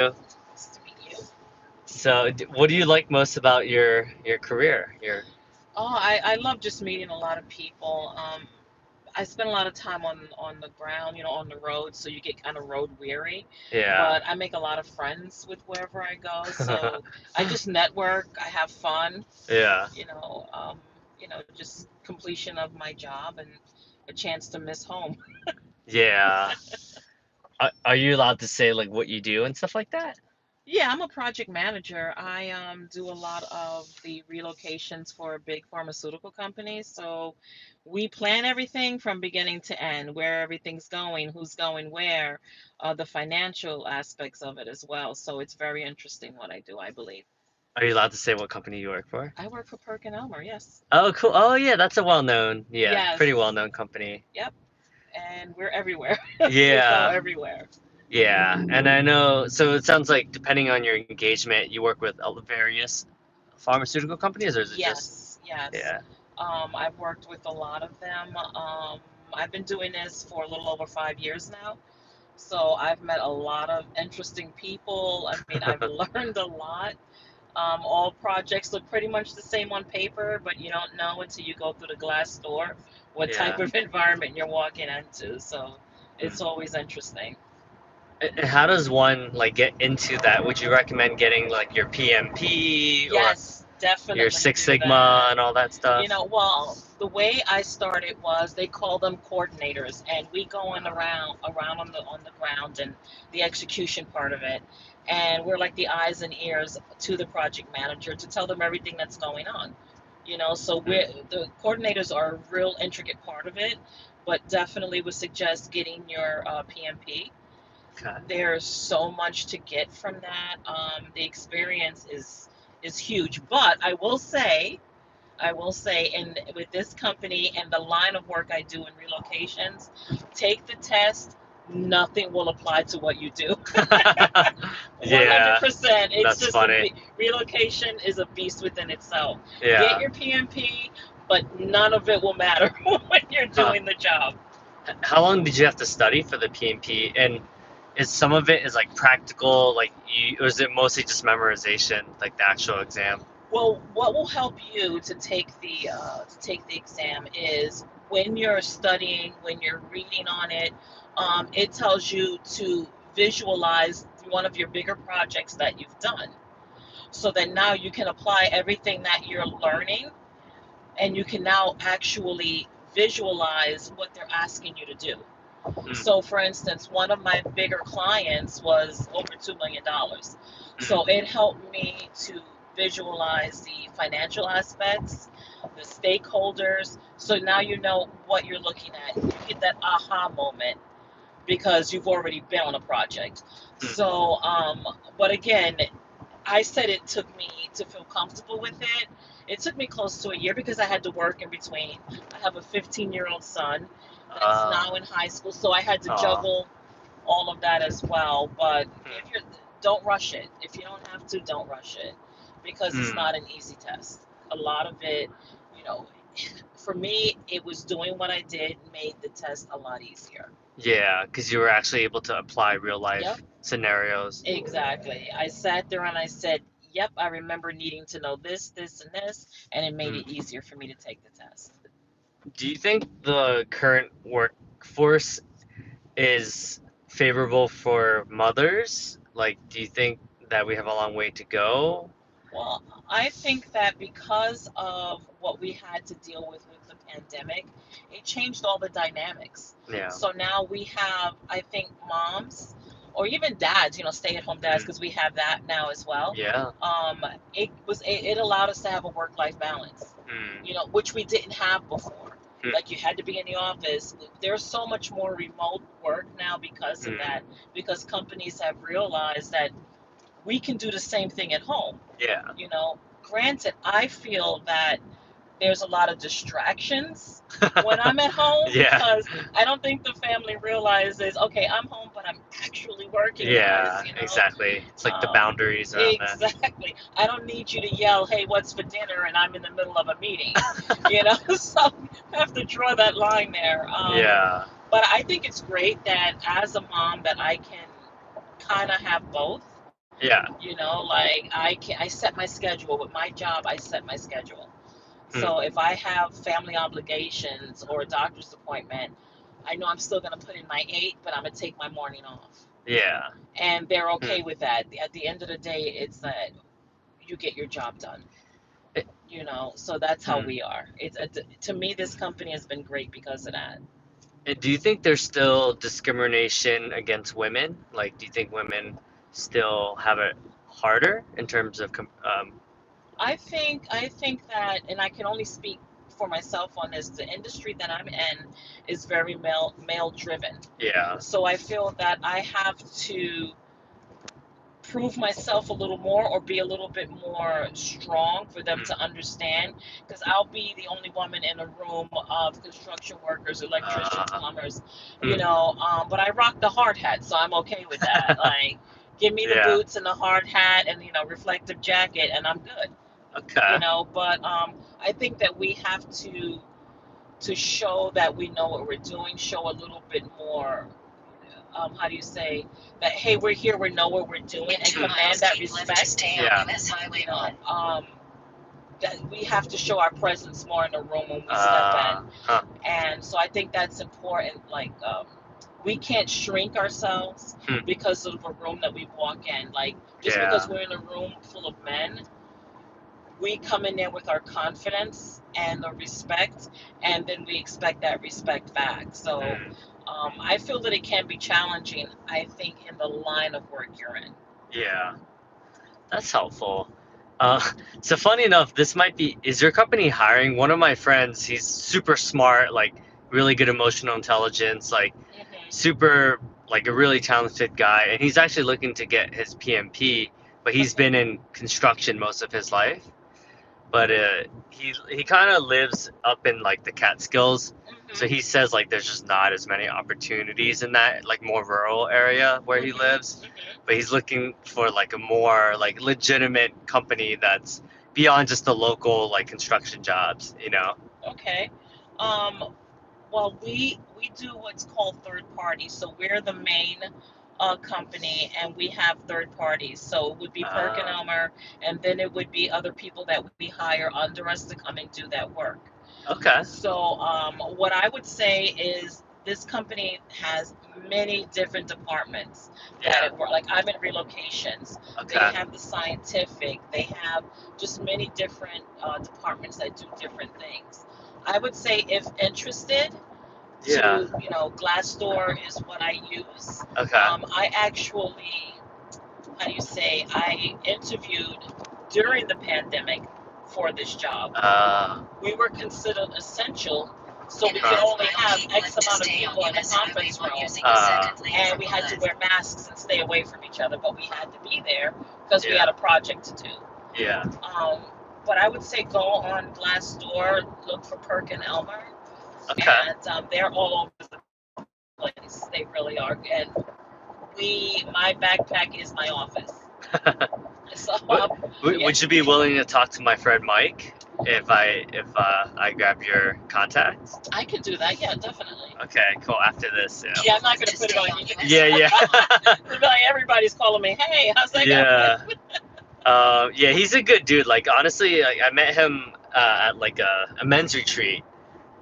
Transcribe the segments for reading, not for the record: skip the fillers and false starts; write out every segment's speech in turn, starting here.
Nice to meet you. So, what do you like most about your career? Your I love just meeting a lot of people. I spend a lot of time on the ground, on the road, so you get kind of road weary. Yeah. But I make a lot of friends with wherever I go, so I just network. I have fun, Yeah. you know, um, just completion of my job and a chance to miss home. Yeah. Are you allowed to say like what you do and stuff like that? Yeah, I'm a project manager. I do a lot of the relocations for big pharmaceutical companies. So we plan everything from beginning to end, where everything's going, who's going where, the financial aspects of it as well. So it's very interesting what I do, I believe. Are you allowed to say what company you work for? I work for Elmer, yes. Oh, cool. Oh, yeah, that's a well-known, yeah, pretty Yes. well-known company. Yep. And we're everywhere. We go Yeah. everywhere. Yeah. And I know, so it sounds like depending on your engagement, you work with various pharmaceutical companies, or is it just, Yes, yes. yeah. I've worked with a lot of them. I've been doing this for a little over 5 years now. So I've met a lot of interesting people. I mean, I've learned a lot. All projects look pretty much the same on paper, but you don't know until you go through the glass door what type Yeah. of environment you're walking into. So it's Mm. always interesting. And how does one like get into that? Would you recommend getting like your PMP or Yes, your definitely Six do Sigma that. and all that stuff? Well, the way I started was they call them coordinators, and we going around on the ground and the execution part of it, and we're like the eyes and ears to the project manager to tell them everything that's going on. So Mm. the coordinators are a real intricate part of it, but definitely would suggest getting your PMP. Okay. There's so much to get from that. The experience is huge, but I will say, in with this company and the line of work I do in relocations, take the test. Nothing will apply to what you do. Yeah, 100%. It's that's just funny. relocation is a beast within itself. Get Yeah. your PMP, but none of it will matter when you're Huh. doing the job. How long did you have to study for the PMP? And is some of it is like practical, like or is it mostly just memorization, like the actual exam? Well, what will help you to take the exam is when you're studying, when you're reading on it. It tells you to visualize one of your bigger projects that you've done, so that now you can apply everything that you're learning, and you can now actually visualize what they're asking you to do. Mm, So, for instance, one of my bigger clients was over $2 million. mm, So, it helped me to visualize the financial aspects, the stakeholders. So now you know what you're looking at. You get that aha moment because you've already been on a project. mm. So, but again, I said it took me to feel comfortable with it. It took me close to a year because I had to work in between. I have a 15-year-old son that's Uh, now in high school, so I had to aw. juggle all of that as well. But if Mm, you're, don't rush it. If you don't have to, don't rush it because it's mm. not an easy test. A lot of it, you know, for me, it was doing what I did made the test a lot easier. Yeah, because you were actually able to apply real Yep. life scenarios. Exactly. I sat there and I said, yep, I remember needing to know this, this, and this, and it made Mm. it easier for me to take the test. Do you think the current workforce is favorable for mothers? Like, do you think that we have a long way to go? Well, I think that because of what we had to deal with the pandemic, it changed all the dynamics. Yeah. So now we have, I think, moms or even dads, stay-at-home dads, Mm. because we have that now as well. Yeah. Um, it allowed us to have a work-life balance, Mm. which we didn't have before. Mm. Like you had to be in the office. There's so much more remote work now because of Mm. that, because companies have realized that we can do the same thing at home. Yeah. Granted, I feel that there's a lot of distractions when I'm at home Yeah. because I don't think the family realizes, okay, I'm home, but I'm actually working, guys. Yeah, exactly. It's like the Um, boundaries around that. exactly. I don't need you to yell, hey, what's for dinner? And I'm in the middle of a meeting, so I have to draw that line there. Yeah. But I think it's great that as a mom that I can kind of have both. Yeah. You know, like I set my schedule with my job. I set my schedule. Hmm. So if I have family obligations or a doctor's appointment, I know I'm still going to put in my 8, but I'm going to take my morning off. Yeah. And they're Hmm. okay with that. At the end of the day, it's that you get your job done. Eh, You know, so that's how hmm. we are. To me, this company has been great because of that. And do you think there's still discrimination against women? Like, do you think women still have it harder in terms of I think that, and I can only speak for myself on this. The industry that I'm in is very male driven. yeah. So I feel that I have to prove myself a little more or be a little bit more strong for them Hmm. to understand, because I'll be the only woman in a room of construction workers, electricians, Uh, plumbers, you hmm. know, but I rock the hard hat, so I'm okay with that. Like, give me the Yeah. boots and the hard hat and, you know, reflective jacket, and I'm good, you Okay. know. But I think that we have to show that we know what we're doing, show a little bit more, how do you say, that hey, we're here, we know what we're doing, and command that respect. Yeah. You know, that we have to show our presence more in the room when we step in. Huh. And so I think that's important. Like, we can't shrink ourselves Hmm. because of a room that we walk in. Like, just Yeah. because we're in a room full of men, we come in there with our confidence and the respect, and then we expect that respect back. So Hmm. I feel that it can be challenging, I think, in the line of work you're in. Yeah. That's helpful. Uh, so funny enough, this might be, is your company hiring? One of my friends, he's super smart, like really good emotional intelligence, like Hmm. super, like a really talented guy, and he's actually looking to get his PMP, but he's Okay. been in construction most of his life. But he kind of lives up in like the Catskills, so Hmm. he says like there's just not as many opportunities in that like more rural area where he Hmm. lives. Hmm. But he's looking for like a more like legitimate company that's beyond just the local like construction jobs, you know? Okay. Um, well, we do what's called third party. So we're the main company, and we have third parties. So it would be Perk and Uh, Elmer, and then it would be other people that we hire under us to come and do that work. okay. So, what I would say is this company has many different departments that Yeah. it work. Like, I'm in relocations. They Okay. have the scientific. They have just many different departments that do different things. I would say, if interested, Yeah. to, you know, Glassdoor is what I use. Okay. I actually, how do you say, I interviewed during the pandemic for this job. Uh, We were considered essential, so In we could huh. only have X amount of people in the conference room, and we had to wear masks and stay away from each other, but we had to be there because we Yeah. had a project to do. Yeah. Um, but I would say go on Glassdoor, look for Perk and Elmer, Okay. and they're all over the place. They really are. And my backpack is my office. So, What, yeah, would you be willing to talk to my friend Mike if I grab your contact? I could do that. Yeah, definitely. Okay, cool. After this, yeah. Yeah, I'm not gonna put it on you. Yeah, yeah, Like, everybody's calling me. Hey, how's that going? yeah. Yeah, he's a good dude. Like honestly, I met him at like a men's retreat,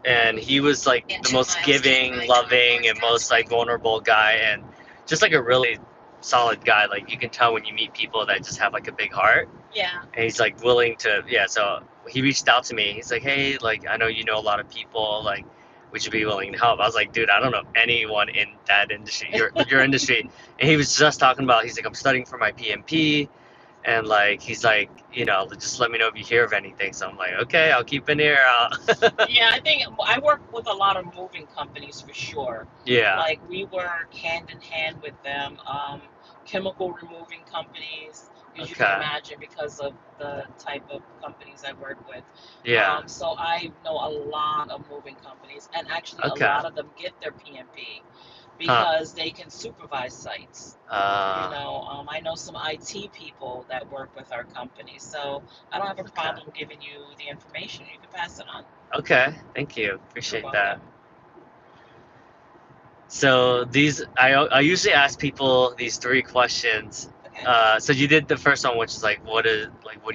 and he was like the most giving, loving, and most like vulnerable guy, and just like a really solid guy. Like you can tell when you meet people that just have like a big heart. Yeah. And he's like willing to, yeah, so he reached out to me. He's like, hey, like I know you know a lot of people, like would you be willing to help? I was like, dude, I don't know anyone in that industry, your industry. And he was just talking about, he's like, I'm studying for my PMP, and like he's like, just let me know if you hear of anything. So I'm like, okay, I'll keep an ear out. Yeah, I think I work with a lot of moving companies for sure. Yeah. Like, we work hand in hand with them. Chemical removing companies, as you can Okay. imagine, because of the type of companies I work with. Yeah. So I know a lot of moving companies, and actually a Okay. lot of them get their PMP Huh. because they can supervise sites. You Uh. know, I know some IT people that work with our company, so I don't have a Okay. problem giving you the information. You can pass it on. Okay. Thank you. You're Appreciate that. welcome. So I usually ask people these three questions. So you did the first one, which is like, what do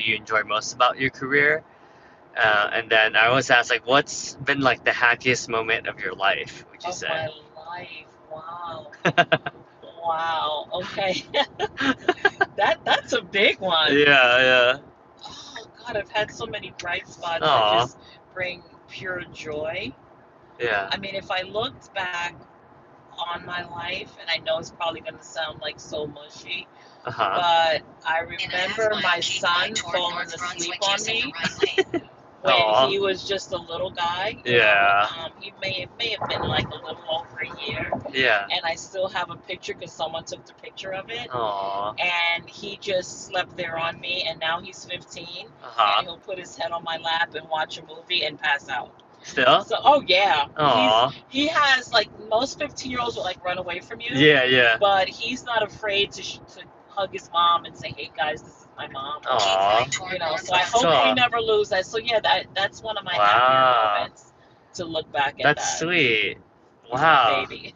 you enjoy most about your career? And then I always ask, like, what's been like the happiest moment of your life, would you Of say? my life. Wow. Wow. Okay. That's a big one. Yeah, Oh God, I've had so many bright yeah. spots that Aw, just bring pure joy. yeah. I mean, if I looked back on my life, and I know it's probably going to sound like so mushy, Uh-huh. but I In a half remember mile, my keep son right toward falling North asleep Brunswick on using the me right lane. when Aw, he was just a little guy. yeah, He may have been like a little over a year, yeah. and I still have a picture because someone took the picture of it. Aw, And he just slept there on me, and now he's 15, and uh-huh. he'll put his head on my lap and watch a movie and pass out. Still? So, oh yeah, Aw, he has like most 15-year-olds will like run away from you, yeah, yeah. but he's not afraid to hug his mom and say, "Hey guys, this is my mom." Keep Aw, right toward North So I that's hope Brunswick. we all. never lose that. So yeah, that's one of my happier Wow, moments to look back at that's that. sweet. He's my Wow. baby.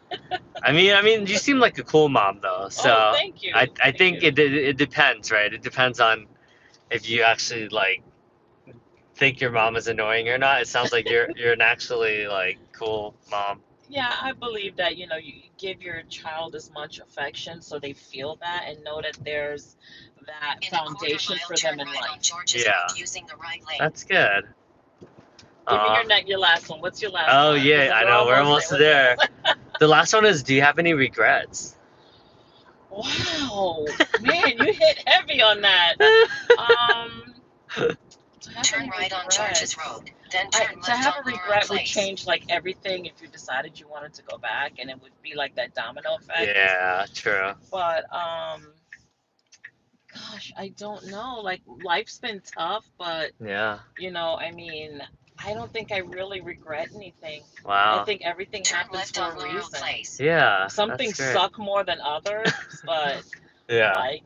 I mean, you seem like a cool mom though. Oh, So thank you, I thank think you. it depends, right? It depends on if you actually like think your mom is annoying or not. It sounds like you're an actually like cool mom. Yeah, I believe that, you give your child as much affection so they feel that and know that there's that In a quarter foundation mile, for them turn in right on life. George's Yeah, Road using the right lane. that's good. Give me Uh, your last one. What's your last oh one? yeah, I We're know. We're almost there. almost What's your there. last? The last one is, do you have any regrets? Wow, man, you hit heavy on that. Um, to have Turn any right on George's regrets? Road, then turn To left have on a Laurel regret would Place. change like everything if you decided you wanted to go back, and it would be like that domino effect. Yeah, true. But gosh, I don't know. Like life's been tough, but Yeah. I mean, I don't think I really regret anything. I Wow. think everything Turn happens left for on a Laurel reason. Place. Yeah, Some that's things great. suck more than others, but Yeah. like,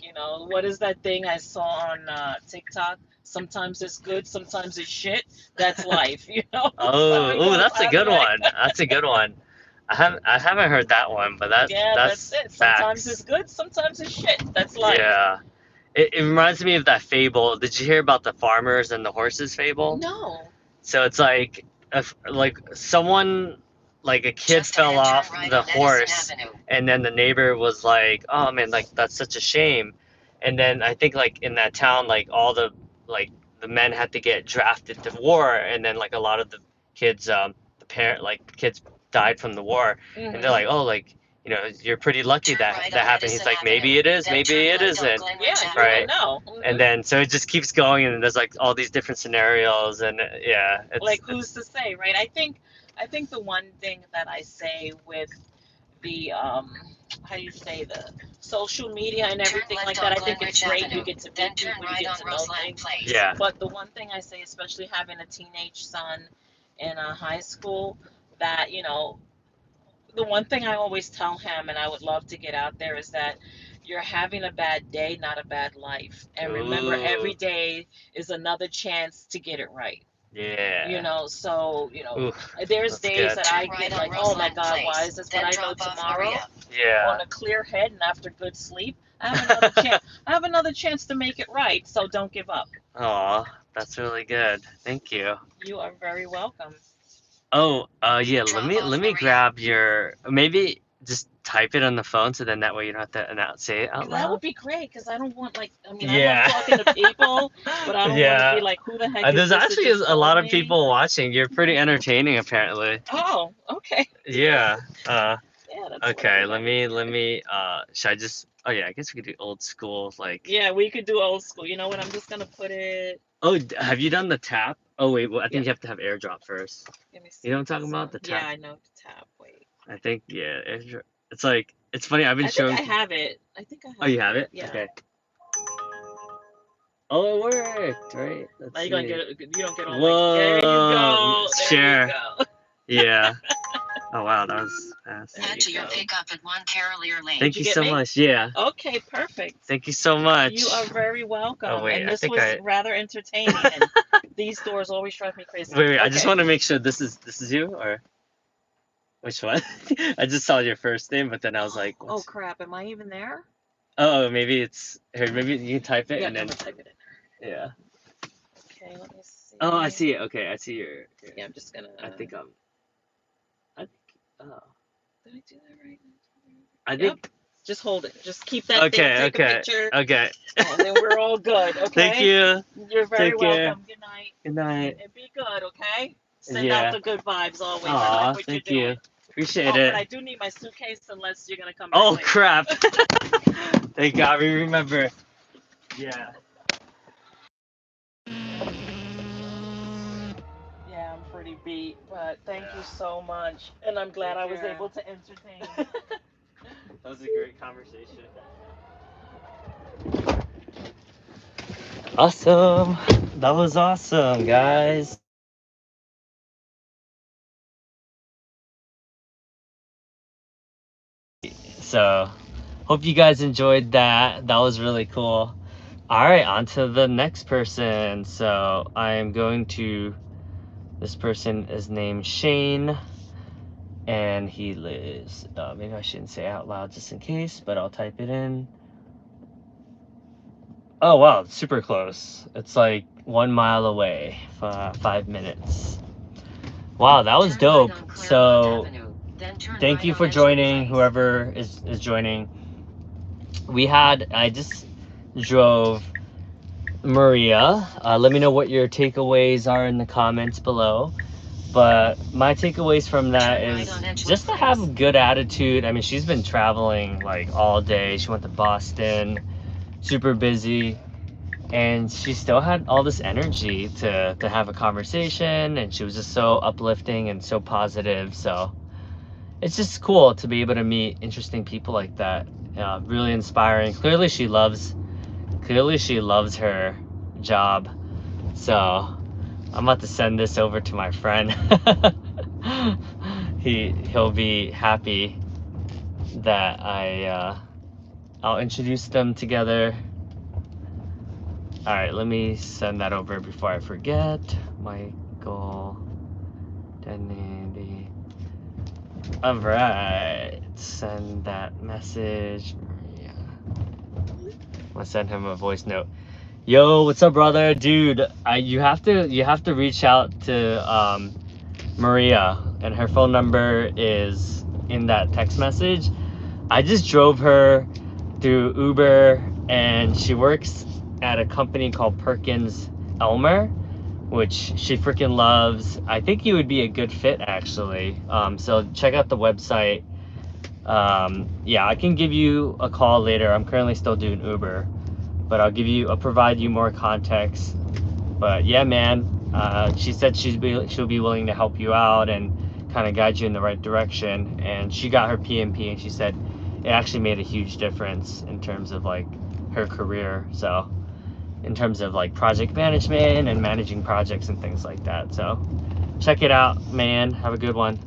what is that thing I saw on TikTok? Sometimes it's good, sometimes it's shit. That's life, So Oh, that's a I'm good like, one. That's a good one. I haven't heard that one, but that's yeah, that's that's it. Sometimes it's facts. good, sometimes it's shit. That's life. Yeah. It reminds me of that fable. Did you hear about the farmers and the horses fable? No. So it's like if like someone like a kid Just fell ahead, turn off right the on Edison horse, Avenue. and then the neighbor was like, "Oh man, like that's such a shame." And then I think like in that town, like all like the men had to get drafted to war, and then like a lot of the kids, kids died from the war, and they're Hmm. like, "Oh, like you're pretty lucky Turn that right that on happened." He's Edison like, Avenue. "Maybe it is, Then maybe turn it left on isn't." Yeah, Glenridge you don't Avenue. Right. know. And Hmm. then so it just keeps going, and there's like all these different scenarios, and yeah, Like, it's who's to say, right? I think the one thing that I say with the how do you say, the social media and Turn everything like left that, on I think it's Glenridge great. You Avenue. get to Then meet turn people, you right get on to know Roseland things. Place. yeah. But the one thing I say, especially having a teenage son in high school, that the one thing I always tell him, and I would love to get out there, is that you're having a bad day, not a bad life. And remember, Ooh, every day is another chance to get it right. yeah. So Ooh, there's that's days good. that Turn I right get on like, oh my Roseland God, why Place. is this? But Then I know drop off. Hurry tomorrow, up. on Yeah. a clear head and after good sleep, I have another chance. I have another chance to make it right. So don't give up. Aw, that's really good. Thank you. You are very welcome. Oh, yeah. Let Drop me off. let me Hurry up. grab your maybe just type it on the phone, so then that way you don't have to say it out That would loud. be great because I don't want, like, I mean, I love Yeah. talking to people, but I don't want to be Yeah. like, who the heck is There's this that actually just a called lot of me? people watching. You're pretty entertaining, apparently. Oh, okay. Yeah. Yeah, that's what Okay. everybody Let says. me. Should I just? Oh yeah. I guess we could do old school. Like. Yeah, we could do old school. You know what? I'm just gonna put it. Oh, have you done the tap? Oh wait. Well, I Yeah, think you have to have airdrop first. let me You know see what I'm talking this about? one. The Yeah, tap. I know the tab. Wait, I think yeah. Airdrop. It's like it's funny. I've been I think showing. I have it. I think I Oh, have you have it. it? Yeah. Okay. Oh, it worked. Right. Now Let's you're gonna see. get it. You don't get all like. There you Whoa. go. There you Share. go. Yeah. Oh wow, that was fast. There Add you to your go. pickup at 1 Carolier Lane. Did Thank you you get so me? much. Yeah. Okay, perfect. Thank you so You much. are very Oh welcome. wait, And I this think was I rather entertaining. And these doors always drive me crazy. wait. I just Okay. want to make sure this is you or which one? I just saw your first name, but then I was like, Oh what's? crap! Am I even there? Oh, maybe it's here. Maybe you can type it Yeah, and I'm then gonna type it in. yeah. Okay, let me see. Oh, I see it. Okay, I see your. Yeah, I'm just gonna. I think I'm. I think. Oh, Did I do that right? I Yep. think. Just hold it. Just keep that there. Okay, Take a okay, picture, okay. and then we're all good. Thank Okay. you. You're very Take care. welcome. Good night. Good night. And be good. Okay. Send out Yeah. the good vibes always. I like Aw, what you're thank you. doing. Appreciate Oh, but it. I do need my suitcase unless you're gonna come back Oh later. crap. Thank God we remember. Yeah. Yeah, I'm pretty beat, but thank you Yeah. so much, and I'm glad Take I was care. able to entertain. That was a great conversation. Awesome. That was awesome, guys. So, hope you guys enjoyed that. That was really cool. All right, on to the next person. So, I am going to. This person is named Shane, and he lives. Maybe I shouldn't say it out loud just in case, but I'll type it in. Oh wow, it's super close. It's like 1 mile away, 5 minutes. Wow, that was Turn right dope. on Claremont So Avenue, then turn thank right you on for Edgewood joining, Place. whoever is joining. I just drove Maria. Let me know what your takeaways are in the comments below. But my takeaways from that Turn right is on Edgewood just to Place. have a good attitude. I mean, she's been traveling like all day. She went to Boston, super busy, and she still had all this energy to have a conversation, and she was just so uplifting and so positive. So it's just cool to be able to meet interesting people like that. Really inspiring. Clearly she loves her job. So I'm about to send this over to my friend. He'll be happy that I'll introduce them together. All right, let me send that over before I forget. Michael Denny. All right, send that message. Maria. I'm gonna send him a voice note. Yo, what's up, brother? Dude, you have to reach out to Maria, and her phone number is in that text message. I just drove her through Uber, and she works at a company called Perkins Elmer, which she freaking loves. I think you would be a good fit, actually. So check out the website. Yeah, I can give you a call later. I'm currently still doing Uber, but I'll provide you more context. But yeah, man, she said she'll be willing to help you out and kind of guide you in the right direction. And she got her PMP, and she said it actually made a huge difference in terms of like her career. So in terms of like project management and managing projects and things like that. So check it out, man. Have a good one.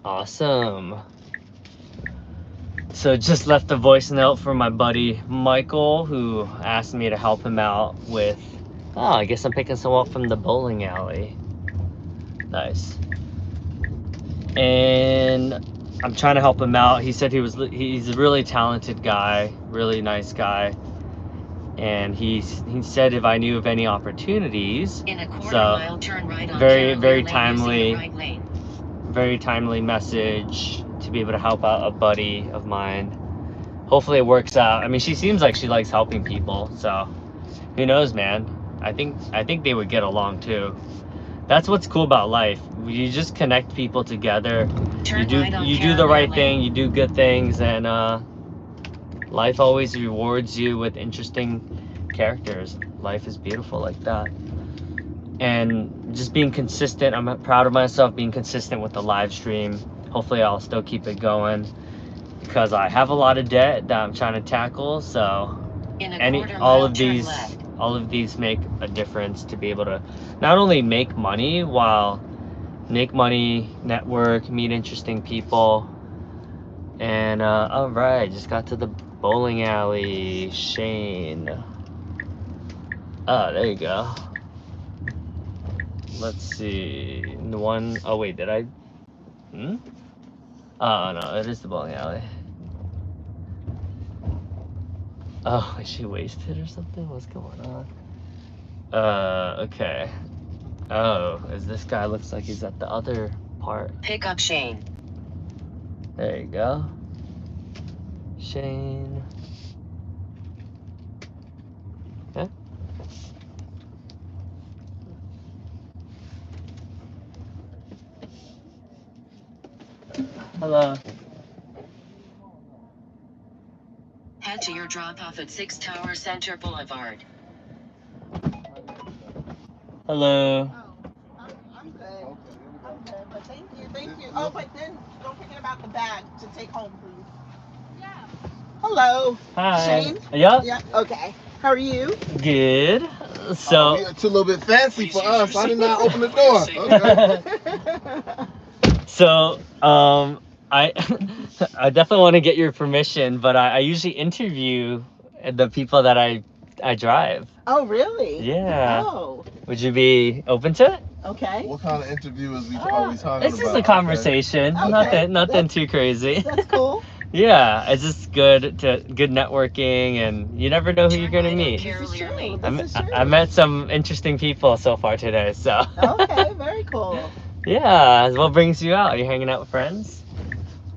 Awesome. So just left a voice note for my buddy Michael, who asked me to help him out with. Oh, I guess I'm picking some up from the bowling alley. Nice. And I'm trying to help him out. He said he's a really talented guy, really nice guy. And he said if I knew of any opportunities. In a quarter So mile, turn right on very Cavalier Lane timely, using the right lane. very timely message to be able to help out a buddy of mine. Hopefully it works out. I mean, she seems like she likes helping people, so who knows, man. I think they would get along too. That's what's cool about life. You just connect people together. Turn right on You do the Cavalier right Lane. thing, you do good things, and life always rewards you with interesting characters. Life is beautiful like that. And just being consistent. I'm proud of myself being consistent with the live stream. Hopefully I'll still keep it going because I have a lot of debt that I'm trying to tackle. So In a quarter mile, turn left. all of these make a difference to be able to not only make money, network, meet interesting people. And all right, just got to the bowling alley. Shane. Oh, there you go. Let's see. Oh wait, did I? Hmm? Oh no, it is the bowling alley. Oh, is she wasted or something? What's going on? Okay. Oh, is this guy looks like he's at the other part. Pick up Shane. There you go. Shane. Okay. Hello. Head to your drop-off at 6 Tower Center Boulevard. Hello. I'm good. I'm good, but thank you. Oh, but then don't forget about the bag to take home, please. Yeah. Hello. Hi. Shane? Yeah. Yeah. Okay. How are you? Good. So. It's a little bit fancy for us. I did not open the door. Okay. So, I I definitely want to get your permission, but I usually interview the people that I drive. Oh, really? Yeah. Oh. Would you be open to it? Okay. What kind of interview are we talking about? It's just a conversation. Okay. Nothing too crazy. That's cool. Yeah, it's just good networking, and you never know who you're gonna meet. This is true. I met some interesting people so far today, so. Okay, very cool. Yeah, what brings you out? Are you hanging out with friends?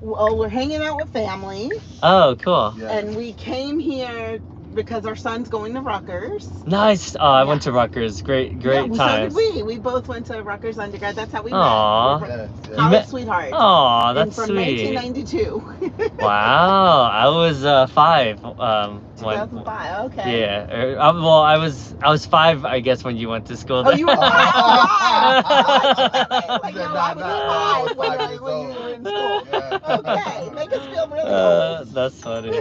Well, we're hanging out with family. Oh, cool. Yeah. And we came here because our son's going to Rutgers. Nice. Oh, I went to Rutgers. Great times. So did we. We both went to Rutgers undergrad. That's how we Aw. met. Yes, yes. College sweethearts. Oh, that's from sweet. 1992. Wow, I was 5. 2005. Okay. Yeah. Well, I was 5, I guess, when you went to school. Oh, you were 5. Like, no, no, I was 5 when 5 years you were in old. school. Yeah. Okay, make us feel really old. That's funny.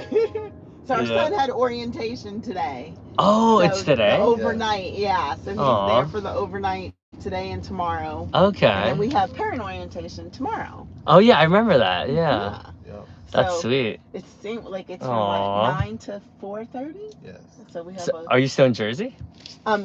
So our Yeah. son had orientation today. Oh, So it's today? the overnight, yeah. So he's Aw. there for the overnight today and tomorrow. Okay. And then we have parent orientation tomorrow. Oh, yeah, I remember that. Yeah. Yeah. That's So sweet. It seemed like it's from Aw. what, 9 to 4:30. Yes. So we have So, are you still in Jersey?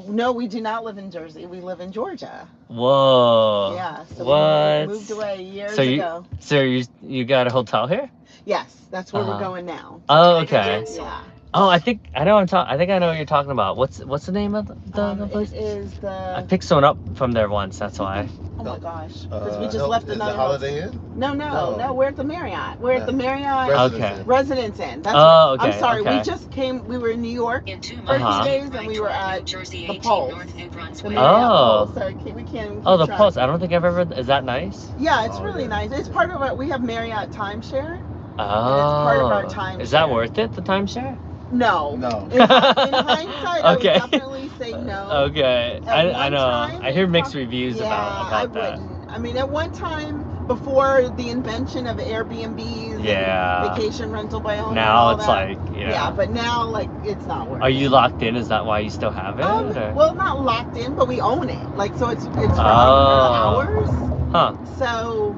no, we do not live in Jersey. We live in Georgia. Whoa. Yeah. So What? we moved away years So ago. So you got a hotel here? Yes, that's where we're Uh-huh. going now. Oh, okay. Yeah. Oh, I think I know what you're talking about. What's the name of the place? It is the. I picked someone up from there once. That's why. Oh my gosh. Because we just left is another. the Holiday Inn? No, we're at the Marriott. We're at the Marriott Okay. Residence Inn. That's Oh, okay. I'm sorry. Okay. We just came. We were in New York In 2 for a Uh-huh. few days, and we were at Jersey, the 18 Pulse. North New The Brunswick. Marriott Oh. Pulse. Sorry, we can't even Oh, keep the track. Pulse. I don't think I've ever. Is that nice? Yeah, it's Oh, really yeah. nice. It's part of our. We have Marriott timeshare. Oh. part of our timeshare. Is that worth it? The timeshare? No. No. In hindsight, I would Okay. definitely say no. Okay. At I one know. time, I hear it mixed cost- reviews Yeah, I about that. wouldn't. I mean, at one time, before the invention of Airbnbs Yeah. and vacation rental by owner and Now all it's that, like yeah, but now like it's not worth Are it. you locked in? Is that why you still have it? or? Well, not locked in, but we own it. Like, so it's for Oh. ours. Huh. So,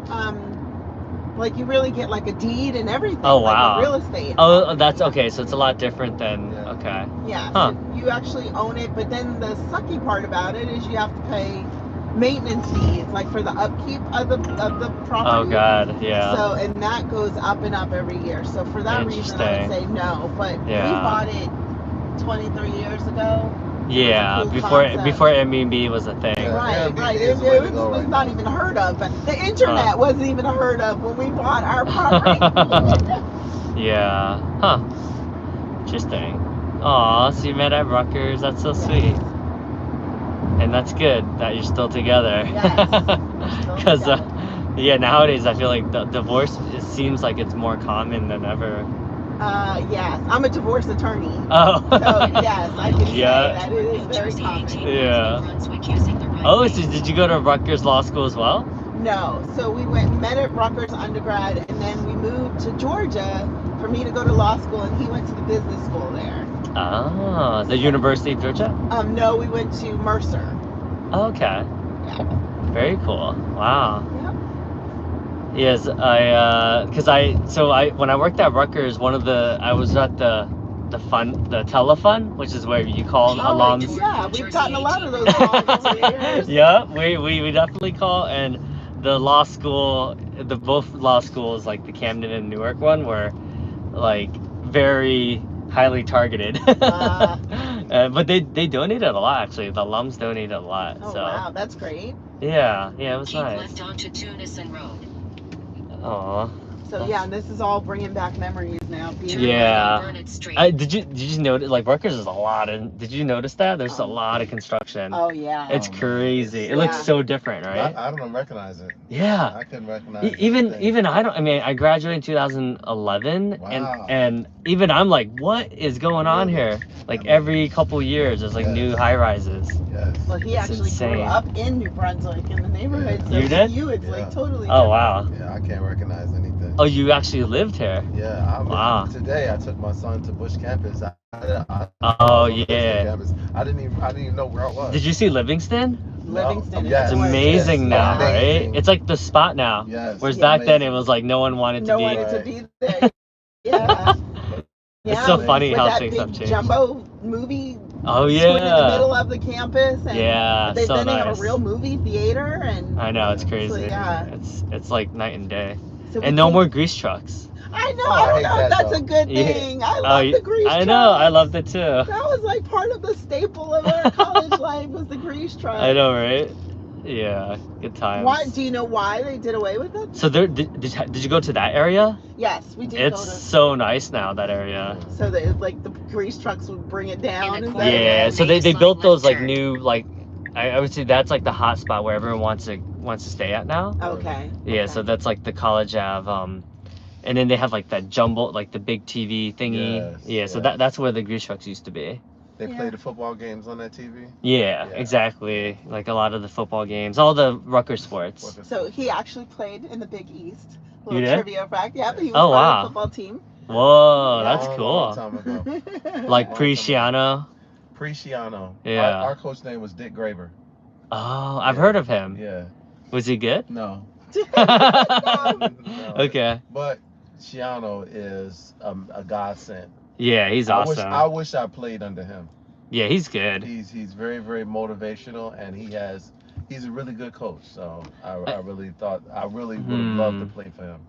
like you really get like a deed and everything. Oh, like wow. a real estate. Oh, that's okay. So it's a lot different than Yeah. okay. Yeah, Huh. so you actually own it, but then the sucky part about it is you have to pay maintenance fees, like for the upkeep of the property. Oh God, yeah. So, and that goes up and up every year. So for that reason, I would Interesting. say no. But Yeah. we bought it 23 years ago. Yeah, cool before concept. Airbnb was a thing. Yeah. Right, Airbnb right. is It, the way to was go right not now. even heard of. But the internet wasn't even heard of when we bought our property. Yeah. Huh. Interesting. Aw, so you met at Rutgers. That's so sweet. And that's good that you're still together. Yes, we're still Because, together. yeah, nowadays I feel like the divorce it seems like it's more common than ever. Yes, I'm a divorce attorney. Oh. So yes, I can Yeah. say that it is New very Jersey, common. 18 Yeah. North New Brunswick using the right Oh, way. so did you go to Rutgers Law School as well? No, so we met at Rutgers undergrad, and then we moved to Georgia for me to go to law school, and he went to the business school there. Ah, the University of Georgia? No, we went to Mercer. Okay. Yeah. Very cool. Wow. Yep. Yes, when I worked at Rutgers, I was at the telefund, which is where you call alums. Yeah, we've gotten a lot of those calls over the years. Yeah, we definitely call, and the law school the both law schools, like the Camden and Newark one, were like very highly targeted. But they donated a lot, actually. The alums donated a lot. Oh so wow, that's great. yeah, it was Keep nice. left onto Tunison Road. Aw. So yeah, and this is all bringing back memories now. Turn Being right Yeah. on Burnett Street. Did you notice, like, Rutgers is a lot, and did you notice that there's a lot of construction? Oh yeah. It's Oh, man. crazy. It looks Yeah. so different, right? I don't recognize it. Yeah. I couldn't recognize it. Even I mean, I graduated in 2011, Wow. and even I'm like, what is going on here? Like every couple years, there's like Yeah. new high rises. Yes. Well, he It's actually insane. grew up in New Brunswick in the neighborhood. So You did? to you, it's Yeah. like totally. Oh wow. Yeah, I can't recognize anything. Oh, you actually lived here? Yeah. Wow. Today I took my son to Bush campus. I Oh, was on Bush yeah. campus. I didn't even know where I was. Did you see Livingston? Livingston. Yes. It's gorgeous. amazing Yes. now, Amazing. right? It's like the spot now. Yes. Whereas Yeah. back then it was like no one wanted to No be. one wanted to Right. be there. Yeah. It's Yeah, so with- funny with how that things big have changed. jumbo movie Oh screen in the middle yeah. of the campus. And Yeah, They, so then they have nice. a real movie theater, and I know, it's crazy. yeah. It's like night and day. so we And no can- more grease trucks. I know. Oh, I I don't hate know if that, that's though. a good Yeah. thing. I love the grease I truck. know, I loved it too. That was like part of the staple of our college life was the grease truck. I know, right? Yeah, good times. Why? Do you know why they did away with it? So there, did you go to that area? Yes, we did It's go to. so nice now, that area. So that like the grease trucks would bring it down. In a Is corner. that Yeah, so they Make a built slight those like left turn. new, like I would say that's like the hot spot where everyone wants to stay at now. Okay. Yeah, okay. so that's like the College Ave, and then they have like that jumbo, like the big TV thingy. Yes, Yeah, so yes. that's where the grease trucks used to be. They Yeah. play the football games on that TV. Yeah, Yeah. exactly. Like a lot of the football games, all the Rutgers sports. So he actually played in the Big East. You Little did? trivia fact. Yeah, but he was Oh, part wow. of the football team. Whoa, Yeah. that's Long cool. time ago. Like Long Prisciano. Prisciano. Yeah. Our coach name was Dick Graver. Oh, I've Yeah. heard of him. Yeah. Was he good? No. No. Okay. But Ciano is a godsend. Yeah, he's awesome. I wish I played under him. Yeah, he's good. He's very, very motivational, and he's a really good coach. So I really would have loved to play for him.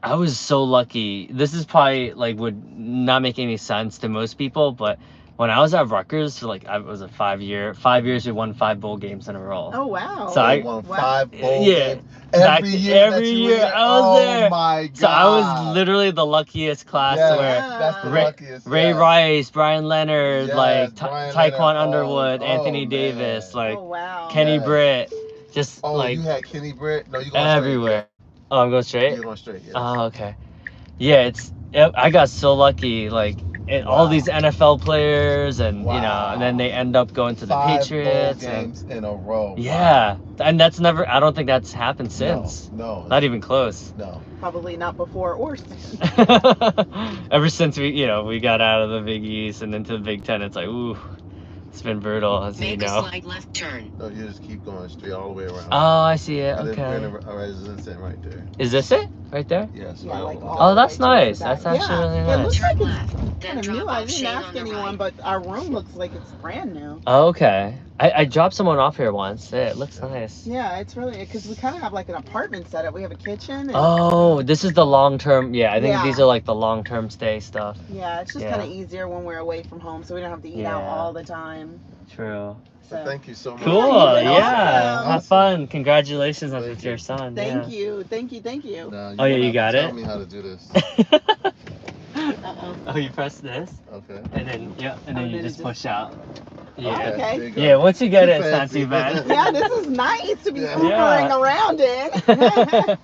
I was so lucky. This is probably like would not make any sense to most people, but when I was at Rutgers, for like I was a 5 years, we won 5 bowl games in a row. Oh wow. So I- They won Wow. 5 bowl Yeah. games Back- every year. every that you year were there. I was there. Oh my god. So I was literally the luckiest class Yes, where that's the Ray- luckiest. Ray yes. Rice, Brian Leonard, Yes, like Brian Taekwon Leonard. Underwood, Oh, Anthony man. Davis, like Oh wow. Kenny Yes. Britt, just Oh, like you had Kenny Britt? No, you going everywhere. Oh, I'm going straight. straight? You're going straight. Yes. Oh, okay. Yeah, I got so lucky, like all Wow. these NFL players, and you know, Wow. and then they end up going to the 5 Patriots. bowl And, games in a row. yeah, and that's never. I don't think that's happened since. No. Not even close. No. Probably not before or since. Ever since we got out of the Big East and into the Big Ten, it's like ooh, it's been brutal, as you Make a know. slight left turn. No, you just keep going straight all the way around. Oh, I see it. We're Okay. in a residence inn right there. Is this it right there? Yes. Yeah, right like over all there. Oh, the that's way to the nice. back. That's actually really It nice. looks Turn like it's left. kind Then of drop new. I off didn't shade ask on the anyone, right. but our room looks like it's brand new. Oh, okay. I dropped someone off here once. It looks nice. Yeah, it's really because we kind of have like an apartment setup. We have a kitchen. And, Oh, this is the long term. Yeah, I think Yeah. these are like the long term stay stuff. Yeah, it's just Yeah. kind of easier when we're away from home, so we don't have to eat out Yeah. all the time. True. So Thank you so much. Cool. Yeah, you're Yeah. welcome. Have fun. Congratulations on Thank your you. son. thank yeah. you, thank you, thank you. Now, Oh, yeah, gonna you got have to it? Tell me how to do this. Uh-oh. Oh, you press this, Okay. and then and Oh, then you then it just just- push out. Oh, Yeah. okay. there you go. Yeah. Once you get Too it, it's not fancy. too bad. Yeah, this is nice to be Yeah. hoovering Yeah. around in.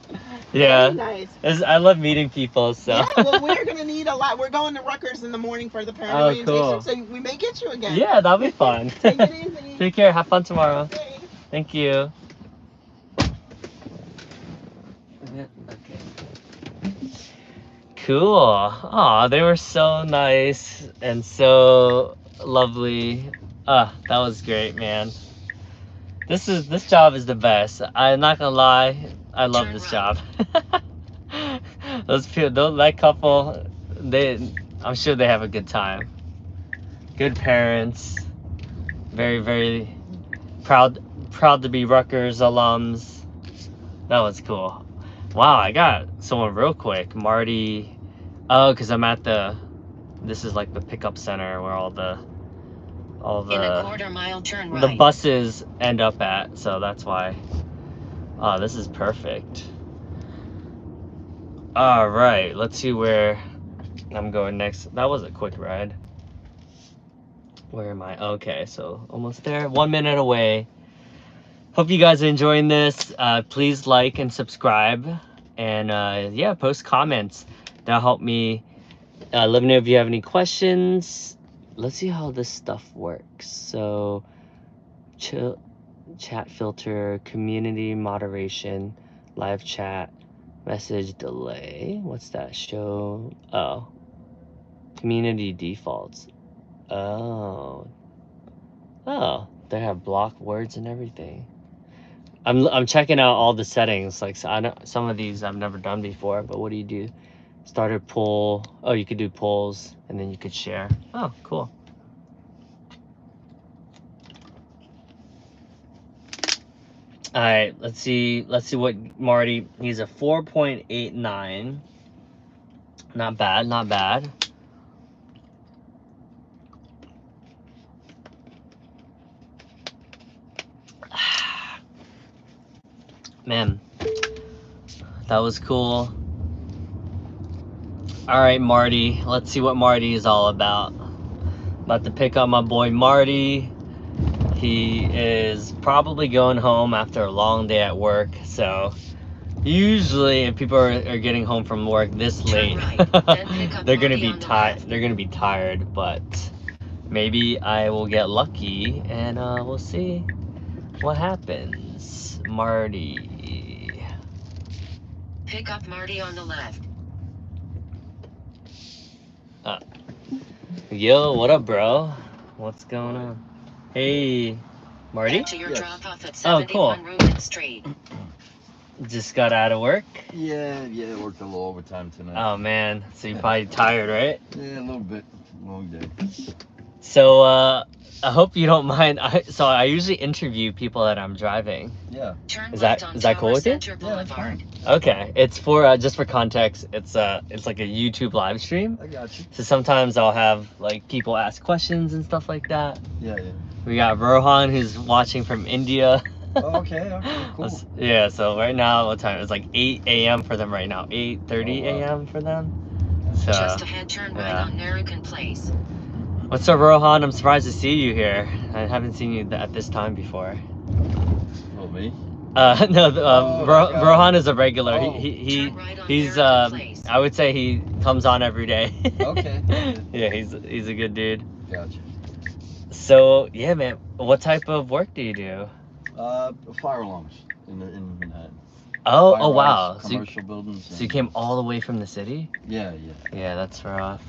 Yeah. Very nice. I love meeting people. So. Yeah, well, we're gonna need a lot. We're going to Rutgers in the morning for the parent Oh, orientation, cool. so we may get you again. Yeah, that'll be fun. Take it easy. Take care. Have fun tomorrow. Okay. Thank you. Cool. Aw, they were so nice and so lovely. That was great, man. This job is the best. I'm not gonna lie, I love Turn this right. job. That couple, I'm sure they have a good time. Good parents. Very, very proud to be Rutgers alums. That was cool. Wow, I got someone real quick. Marty. Oh, because I'm at this is like the pickup center where all In a the quarter-mile turn the right. buses end up at. So that's why. Oh, this is perfect. All right, let's see where I'm going next. That was a quick ride. Where am I? Okay, so almost there. 1 minute away. Hope you guys are enjoying this. Please like and subscribe, and yeah, post comments. That'll help me. Let me know if you have any questions. Let's see how this stuff works. So, chat filter, community moderation, live chat, message delay. What's that? Show. Oh, community defaults. Oh, they have block words and everything. I'm checking out all the settings. Like, so I know some of these I've never done before. But what do you do? Started poll. Oh, you could do polls, and then you could share. Oh, cool. All right, let's see what Marty. He's a 4.89. Not bad, not bad. Man, that was cool. All right, Marty. Let's see what Marty is all about. About to pick up my boy Marty. He is probably going home after a long day at work. So usually, if people are getting home from work this late, they're gonna be tired. They're gonna be tired. But maybe I will get lucky, and we'll see what happens. Marty. Pick up Marty on the left. Yo, what up, bro? What's going on? Hey, Marty? Head to your Yes. drop-off at Oh, cool. 71 Rubin Street. Just got out of work? Yeah, worked a little overtime tonight. Oh, man. So you're probably tired, right? Yeah, a little bit. Long day. So, I hope you don't mind. So I usually interview people that I'm driving. Yeah. Turn Is left that- on is that Tower cool with you? Center Boulevard. Okay. It's for, just for context, it's like a YouTube live stream. I got you. So sometimes I'll have, like, people ask questions and stuff like that. Yeah. We got Rohan, who's watching from India. Oh, okay, cool. Yeah, so right now, what time? It's like 8 a.m. for them right now. 8:30 Oh, wow. a.m. for them. So, Just ahead, turn right yeah. on Narragansett Place. What's up, Rohan? I'm surprised to see you here. I haven't seen you at this time before. Oh, me? No, Oh, that guy. Rohan is a regular. Oh. Turn right on He's Narragansett Place. I would say he comes on every day. Okay. Yeah, he's a good dude. Gotcha. So yeah, man, what type of work do you do? Fire alarms in Manhattan. Oh, Fire oh wow. alarms, commercial buildings. So you came all the way from the city? Yeah. Yeah, that's rough.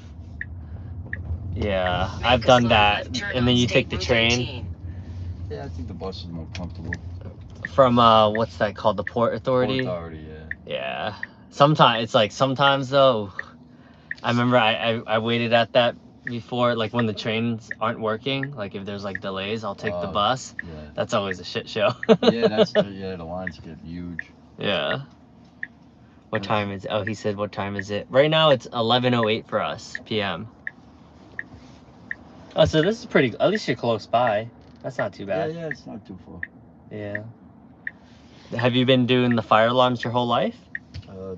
Yeah, Make I've a done slight that. left turn And on then you State take the Route train 18. Yeah, I think the bus is more comfortable. from what's that called? The Port Authority? Port Authority, yeah. Yeah. Sometimes though, I remember I waited at that before, like when the trains aren't working, like if there's like delays, I'll take the bus. Yeah. That's always a shit show. Yeah, the lines get huge. Yeah. What time is it? Oh, he said what time is it? Right now it's 11:08 for us p.m. Oh, so this is pretty, at least you're close by. That's not too bad. Yeah, it's not too far. Yeah. Have you been doing the fire alarms your whole life?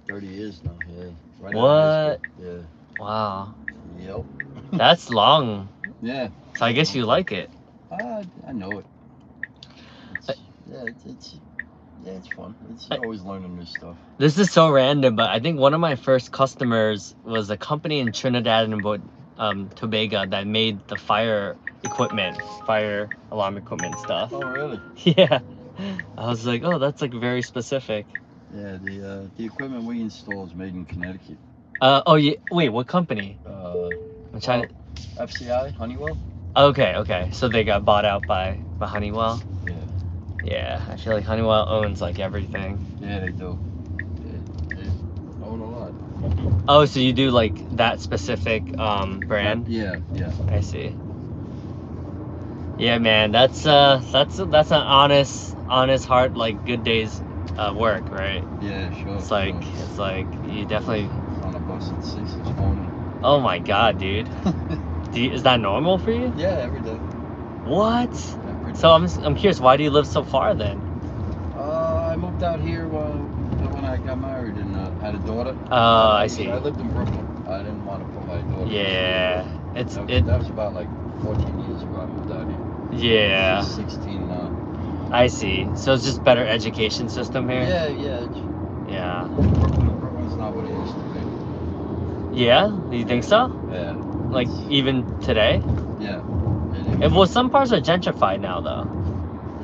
30 years now, yeah. Right What? out of high school. Wow. Yeah. Yep. That's long. Yeah. So I guess you like it. I know it. It's fun. It's always learning new stuff. This is so random, but I think one of my first customers was a company in Trinidad and Tobago that made the fire alarm equipment stuff. Oh, really? Yeah. I was like, oh, that's like very specific. Yeah, the equipment we install is made in Connecticut. Oh yeah. Wait, what company? I'm trying to. FCI, Honeywell? Okay. So they got bought out by Honeywell. Yeah. Yeah, I feel like Honeywell owns like everything. Yeah, they do. They own a lot. Oh, so you do like that specific brand? Yeah. I see. Yeah, man, that's an honest heart, like good work, right? Yeah, sure. It's like you definitely. On a bus at 6 this morning. Oh my god, dude. Is that normal for you? Yeah, every day. What? Every day. So I'm curious. Why do you live so far then? I moved out here when I got married and had a daughter. Oh, I see. I lived in Brooklyn. I didn't want to put my daughter. Yeah, That was about like 14 years ago. I moved out here. Yeah. She's 16 now. I see. So it's just better education system here. Yeah. Yeah. Brooklyn's not what it used to be. Yeah. You think so? Yeah. Like even today? Yeah. Well, some parts are gentrified now, though.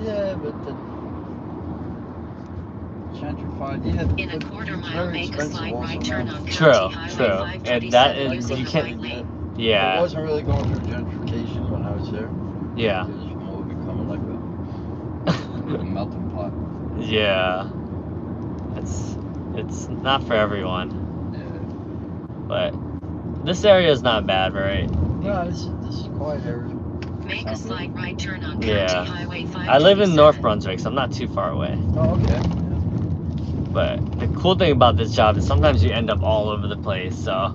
Yeah, but the gentrified. Yeah. In a quarter it's mile, very make a expensive slight also right now. turn on True, County Highway true. 527 And that is using you the can't. right lane. It Yeah. wasn't really going through gentrification when I was there. Yeah. It was more becoming like a melting pot. Yeah. It's not for everyone, Yeah. but this area is not bad, right? No, this is a quiet area. Make a slight right turn on County Yeah. Highway 527. I live in North Brunswick, so I'm not too far away. Oh, okay. But the cool thing about this job is sometimes you end up all over the place. So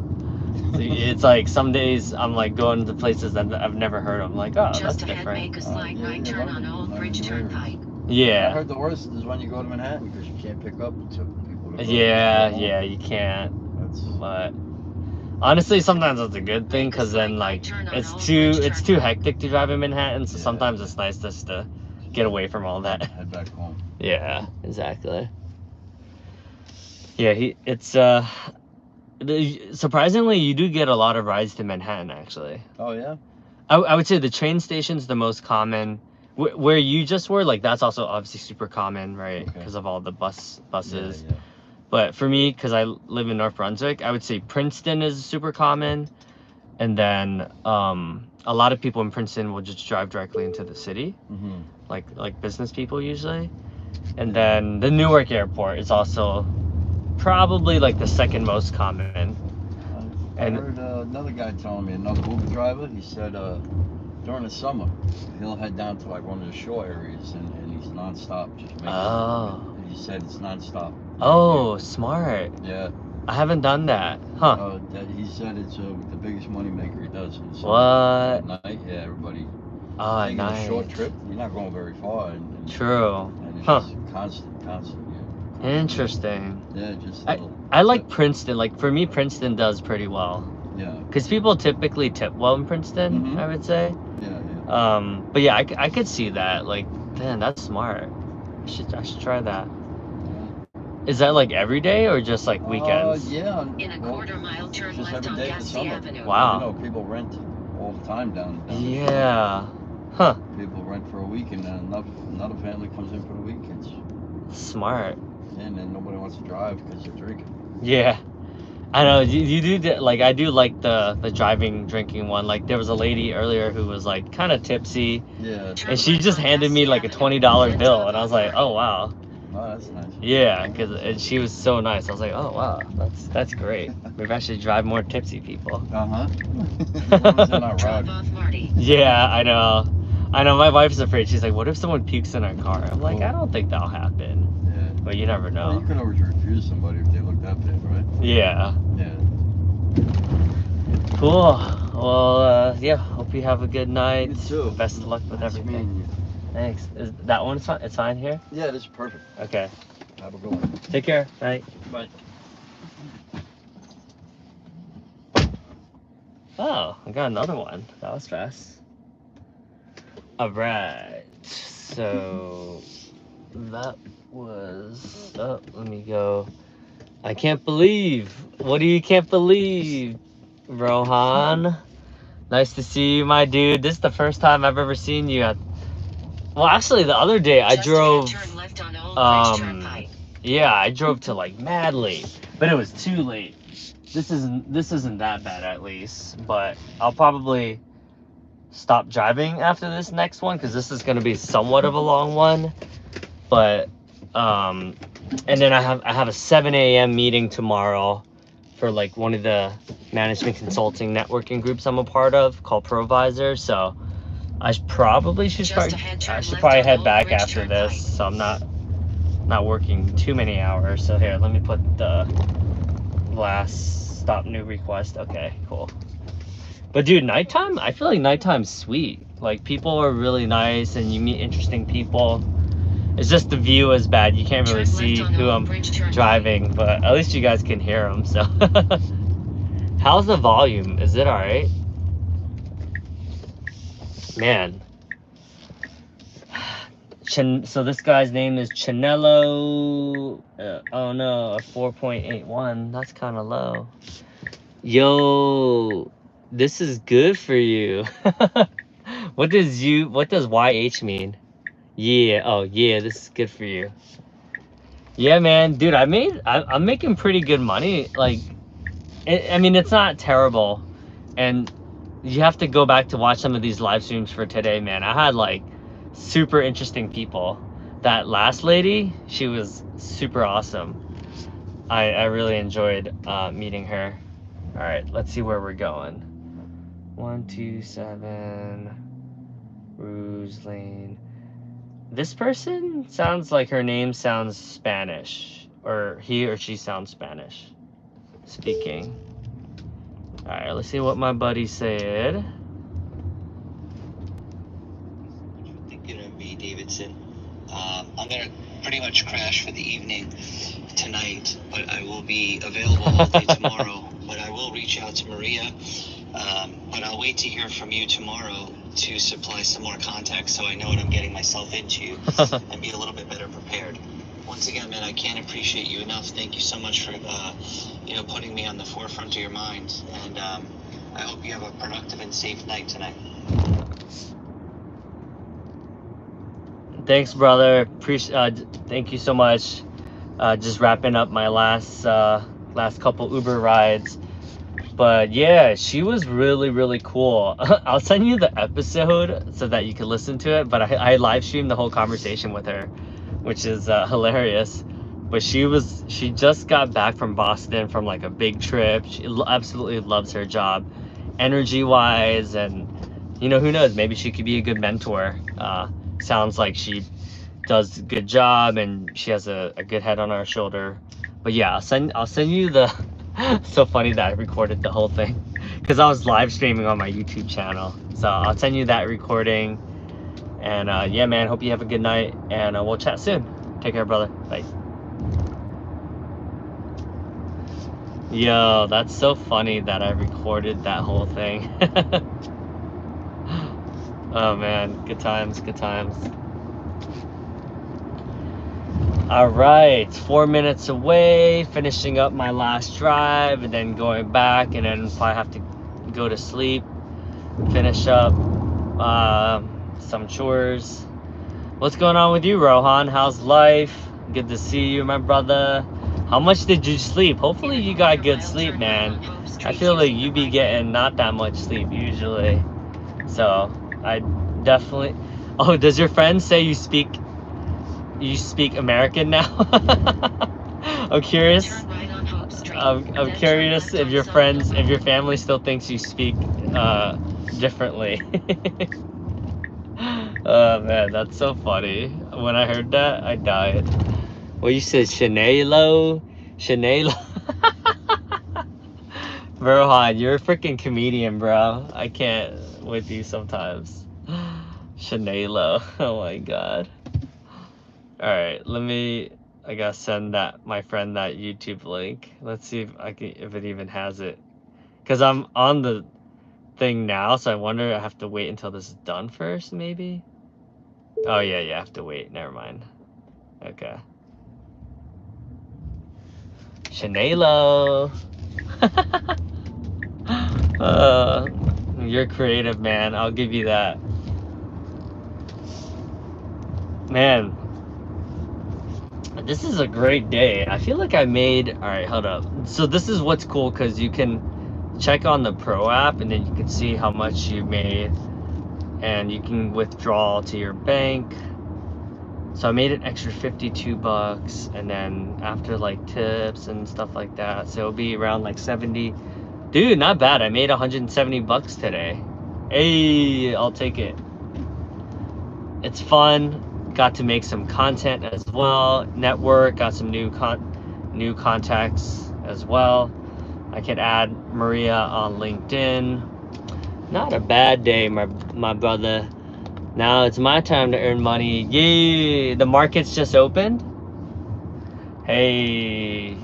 it's like some days I'm like going to places that I've never heard of. I'm like, oh, that's Just ahead, different. make a slight right turn on Old Bridge Turnpike. I Yeah. heard the worst is when you go to Manhattan because you can't pick up to people. To go Yeah, home. yeah, you can't. That's But honestly, sometimes that's a good thing because then like it's too hectic to drive in Manhattan. So Yeah. sometimes it's nice just to get away from all that. head back home. Yeah, exactly. Yeah, surprisingly, you do get a lot of rides to Manhattan, actually. Oh yeah. I would say the train station's the most common. Where you just were, like, that's also obviously super common, right? Okay. Because of all the buses. Yeah. But for me, because I live in North Brunswick, I would say Princeton is super common. And then a lot of people in Princeton will just drive directly into the city, Mm-hmm. like business people usually. And then the Newark airport is also probably like the second most common. I And- heard another guy telling me, another Uber driver, he said during the summer, he'll head down to like one of the shore areas and he's nonstop just making Oh. He said it's nonstop. Oh, smart. Yeah. I haven't done that. Huh. He said it's the biggest money maker he does. in the summer. What? At night, yeah, everybody Oh, taking a short nice. trip. You're not going very far. And True. it's Huh. just constant, Interesting. yeah. Yeah, just I- little. I like Princeton. Like for me, Princeton does pretty well. Yeah, Because people typically tip well in Princeton, Mhm. I would say. yeah. But yeah, I could see that. Like, man, that's smart. I should try that. Is that like every day or just like weekends? Yeah. In a well, quarter mile, turn just left every on day in the Gassy summer. Avenue. Wow. You know, people rent all the time down there. Yeah. Huh. People rent for a week and then another family comes in for the week. It's, Smart. and then nobody wants to drive because they're drinking. Yeah. I know you do like I do like the driving drinking one. Like there was a lady earlier who was like kind of tipsy Yeah. and she just handed me like a $20 bill and I was like, oh wow. Oh, that's nice. Yeah, and she was so nice. I was like, oh wow, that's great. We've actually drive more tipsy people. Uh-huh. Drop off Marty. Yeah, I know. My wife's afraid. She's like, what if someone pukes in our car? I'm like, I don't think that'll happen. Yeah. But you never Well, know. you could always refuse somebody if they look that bad, right? Yeah. Yeah. Cool. Well, yeah. Hope you have a good night. You too. Best of luck with Nice everything. meeting you. Thanks. Is that one fine? It's fine here. Yeah, this is perfect. Okay. Have a good one. Take care. Night. Bye. Oh, I got another one. That was fast. All right. So that was. Oh, let me go. I can't believe. What do you can't believe, Rohan? Nice to see you, my dude. This is the first time I've ever seen you at. Well, actually, the other day I Just ahead, drove. turn left on Old Bridge Turnpike. Yeah, I drove to like mad late, but it was too late. This isn't that bad at least, but I'll probably stop driving after this next one because this is gonna be somewhat of a long one. But and then I have a 7 a.m. meeting tomorrow for like one of the management consulting networking groups I'm a part of called Provisor. So I probably should Just start. ahead, I turn should left probably on head Old back Bridge after Turnpike. this, so I'm not not working too many hours. So here, let me put the last stop new request. Okay, cool. But dude, nighttime, I feel like nighttime's sweet. Like, people are really nice and you meet interesting people. It's just the view is bad. You can't really see who I'm driving, but at least you guys can hear them, so. How's the volume? Is it alright? Man. So this guy's name is Chanello. Oh no, a 4.81. That's kind of low. Yo, this is good for you. What does YH mean? Yeah. Oh yeah, this is good for you. Yeah, man, dude, I'm making pretty good money. Like, I mean, it's not terrible, and you have to go back to watch some of these live streams for today, man. I had like super interesting people. That last lady, she was super awesome. I really enjoyed meeting her. All right, let's see where we're going. 127 Rouge Lane. This person sounds like her name sounds Spanish, or he or she sounds Spanish speaking. All right, let's see what my buddy said. What you thinking of me, Davidson? I'm gonna pretty much crash for the evening tonight, but I will be available all day tomorrow. But I will reach out to Maria. But I'll wait to hear from you tomorrow to supply some more context so I know what I'm getting myself into and be a little bit better prepared. Once again, man, I can't appreciate you enough. Thank you so much for putting me on the forefront of your mind, and I hope you have a productive and safe night tonight. Thanks, brother. Thank you so much. Just wrapping up my last couple Uber rides. But yeah, she was really, really cool. I'll send you the episode so that you can listen to it. But I live streamed the whole conversation with her, which is hilarious. But she just got back from Boston from like a big trip. She absolutely loves her job, energy-wise, and who knows? Maybe she could be a good mentor. Sounds like she does a good job and she has a good head on her shoulder. But yeah, I'll send you the. So funny that I recorded the whole thing because I was live streaming on my YouTube channel. So I'll send you that recording. And yeah, man, hope you have a good night, and we'll chat soon. Take care, brother. Bye. Yo, that's so funny that I recorded that whole thing. Oh man, good times, good times. All right, 4 minutes away, finishing up my last drive and then going back, and then probably have to go to sleep, finish up some chores. What's going on with you, Rohan? How's life? Good to see you, my brother. How much did you sleep? Hopefully you got good sleep, man. I feel like you be getting not that much sleep usually. So I definitely... Oh, does your friend say you speak American now? I'm curious. I'm curious if your family still thinks you speak differently. Oh man, that's so funny. When I heard that, I died. Well, you said Chanelo. Rohan, you're a freaking comedian, bro. I can't with you sometimes. Chanelo. Oh my god. Alright, I gotta send my friend that YouTube link. Let's see if it even has it. Cause I'm on the thing now, so I wonder I have to wait until this is done first, maybe? Oh yeah, you have to wait, never mind. Okay. Chanelo. You're creative, man. I'll give you that. Man. This is a great day. I feel like I made... Alright, hold up. So this is what's cool, because you can check on the Pro app, and then you can see how much you made. And you can withdraw to your bank. So I made an extra 52 bucks, and then after like tips and stuff like that, so it'll be around like 70. Dude, not bad. I made 170 bucks today. Hey, I'll take it. It's fun. got to make some content as well. Network, got some new contacts as well. I could add Maria on LinkedIn. Not a bad day, my brother. Now it's my time to earn money. Yay! The market's just opened. Hey,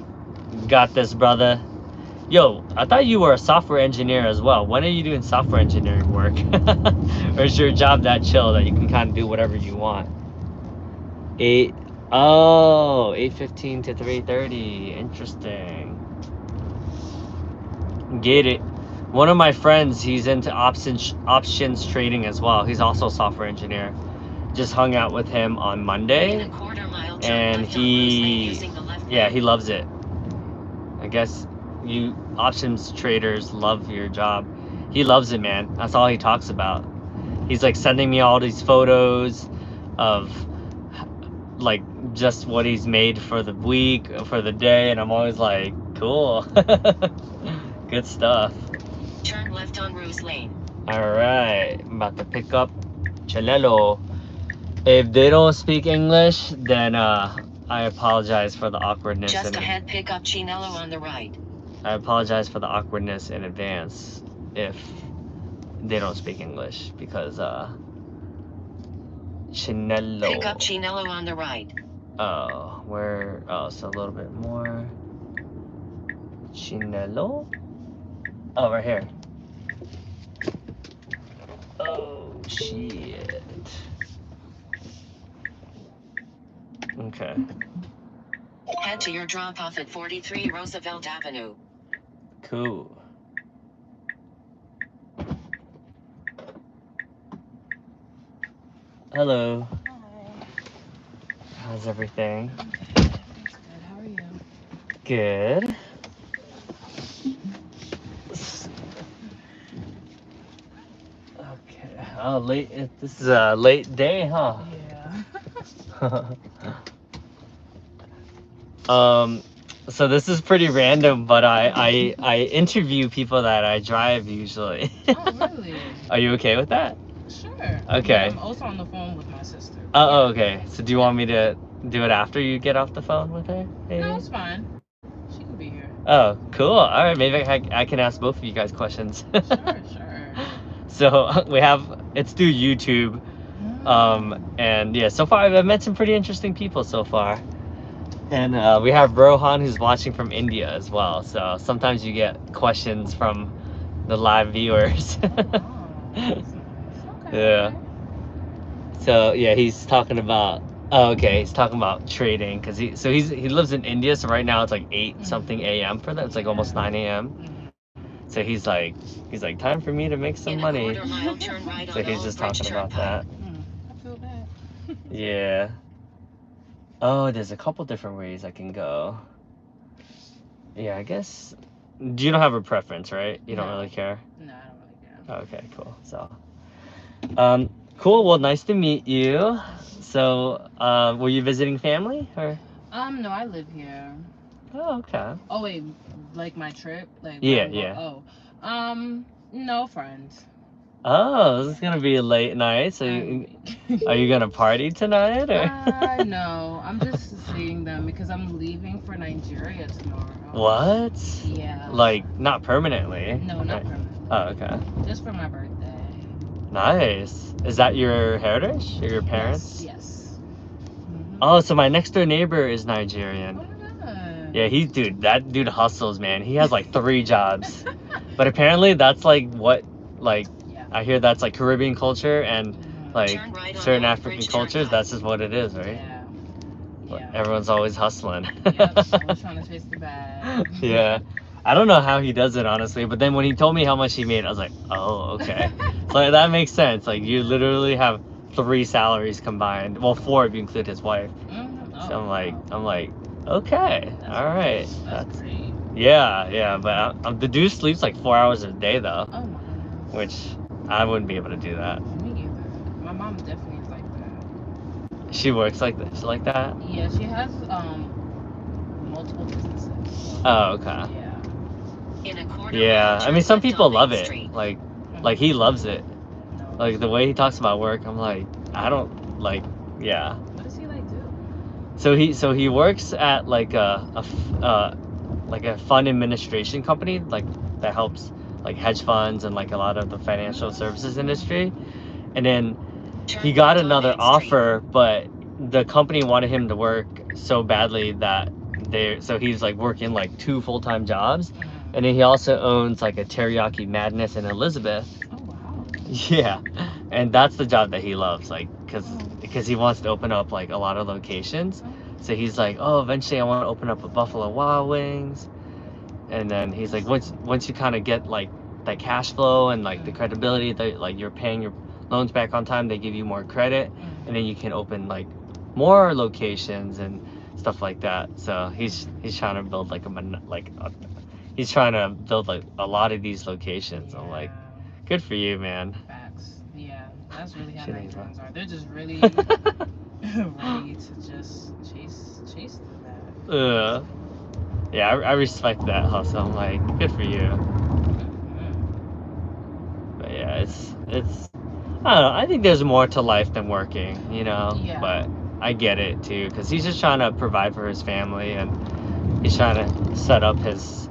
got this, brother. Yo, I thought you were a software engineer as well. When are you doing software engineering work? Or is your job that chill that you can kind of do whatever you want? 8:15 to 3:30. Interesting. Get it. One of my friends, he's into options trading as well. He's also a software engineer. Just hung out with him on Monday, and he loves it. I guess you options traders love your job. He loves it, man. That's all he talks about. He's like sending me all these photos of like just what he's made for the week, for the day, and I'm always like, cool. Good stuff. Turn left on Ruse Lane. Alright, I'm about to pick up Chalelo. If they don't speak English, then I apologize for the awkwardness. Just ahead, pick up Chinello on the right. I apologize for the awkwardness in advance if they don't speak English, because Chinello. Pick up Chinello on the right. Oh, where? Oh, so a little bit more. Chinello? Oh, right here. Oh, shit. Okay. Head to your drop-off at 43 Roosevelt Avenue. Cool. Hello. Hi. How's everything? Everything's good. How are you? Good. Okay. Oh, late. This is a late day, huh? Yeah. So this is pretty random, but I interview people that I drive usually. Oh, really? Are you okay with that? Sure. Okay. But I'm also on the phone with my sister. Oh, okay. So do you want me to do it after you get off the phone with her? Maybe? No, it's fine. She can be here. Oh, cool. All right, maybe I can ask both of you guys questions. Sure. So it's through YouTube. And yeah, so far I've met some pretty interesting people so far. And we have Rohan, who's watching from India as well. So sometimes you get questions from the live viewers. That's nice. Okay. Yeah. So yeah, he's talking about. Oh, okay. He's talking about trading because he lives in India. So right now it's like 8 something a.m. for them. It's like almost 9 a.m. So he's like, time for me to make some money. So he's just talking about that. I feel bad. Yeah. Oh, there's a couple different ways I can go. Yeah, I guess. You don't have a preference, right? You don't No. really care? No, I don't really care. Okay, cool. So, cool. Well, nice to meet you. So, were you visiting family or? No, I live here. Oh, okay. Oh wait, like my trip? Like Yeah, where I'm yeah. Oh. No friends. Oh, this is gonna be a late night. So, are you gonna party tonight or? No, I'm just seeing them because I'm leaving for Nigeria tomorrow. What? Yeah. Like, not permanently? No, not permanently. Oh, okay. Just for my birthday. Nice. Is that your heritage or your parents? Yes. Oh, so my next door neighbor is Nigerian. Oh my god. Yeah, that dude hustles, man. He has like 3 jobs. But apparently that's like what, like, I hear that's like Caribbean culture and like certain African cultures, that's just what it is, right? Yeah. Everyone's always hustling. Yep, always trying to chase the bag. Yeah. I don't know how he does it, honestly, but then when he told me how much he made, I was like, oh, okay. So that makes sense. Like, you literally have 3 salaries combined. Well, 4 if you include his wife. So I'm like, okay, all right. That's great. Yeah, but the dude sleeps like 4 hours a day, though. Oh my goodness. Which I wouldn't be able to do that. Me either. My mom definitely is like that. She works like this, like that? Yeah, she has multiple businesses. Oh, okay. Yeah. Yeah, I mean, some people love it. Like he loves it. Like the way he talks about work, I'm like, I don't like. Yeah. What does he like do? So he works at like a fund administration company like that helps like hedge funds and like a lot of the financial services industry. And then he Turn got left on another Main Street. offer, but the company wanted him to work so badly that so he's like working like 2 full-time jobs. And then he also owns like a Teriyaki Madness in Elizabeth. Oh wow. Yeah, and that's the job that he loves, like, because he wants to open up like a lot of locations. So he's like, oh, eventually I want to open up a Buffalo Wild Wings, and then he's like, once you kind of get like that cash flow and like the credibility that like you're paying your loans back on time, they give you more credit, and then you can open like more locations and stuff like that. So he's trying to build like he's trying to build like a lot of these locations. I'm like, good for you, man. Facts. Yeah, that's really how Shitting, bro. Nigerians are. They're just really ready to just chase that. Yeah, I respect that hustle. I'm like, good for you. But yeah, it's I don't know. I think there's more to life than working, you know. Yeah. But I get it too, because he's just trying to provide for his family, and he's trying to set up his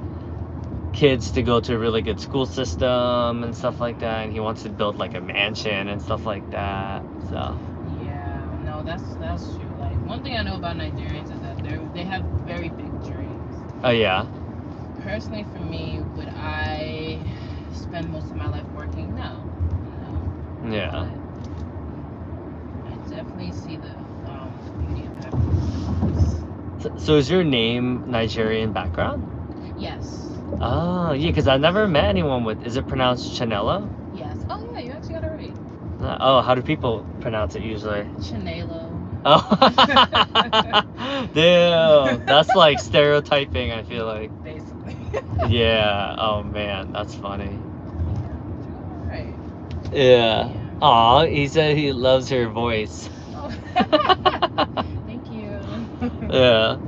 kids to go to a really good school system and stuff like that. And he wants to build like a mansion and stuff like that. So. Yeah, no, that's true. Like one thing I know about Nigerians is that they have very big dreams. Oh yeah. Personally, for me, would I spend most of my life working? No. Yeah. But I definitely see the beauty of having. So is your name Nigerian background? Yes. Oh yeah, because I've never met anyone with. Is it pronounced Chanelo? Yes. Oh yeah, you actually got it right. Oh, how do people pronounce it usually? Chanelo. Oh, damn, that's like stereotyping. I feel like. Basically. Yeah. Oh man, that's funny. Right. Yeah. Aw, he said he loves her voice. Oh. Thank you. Yeah.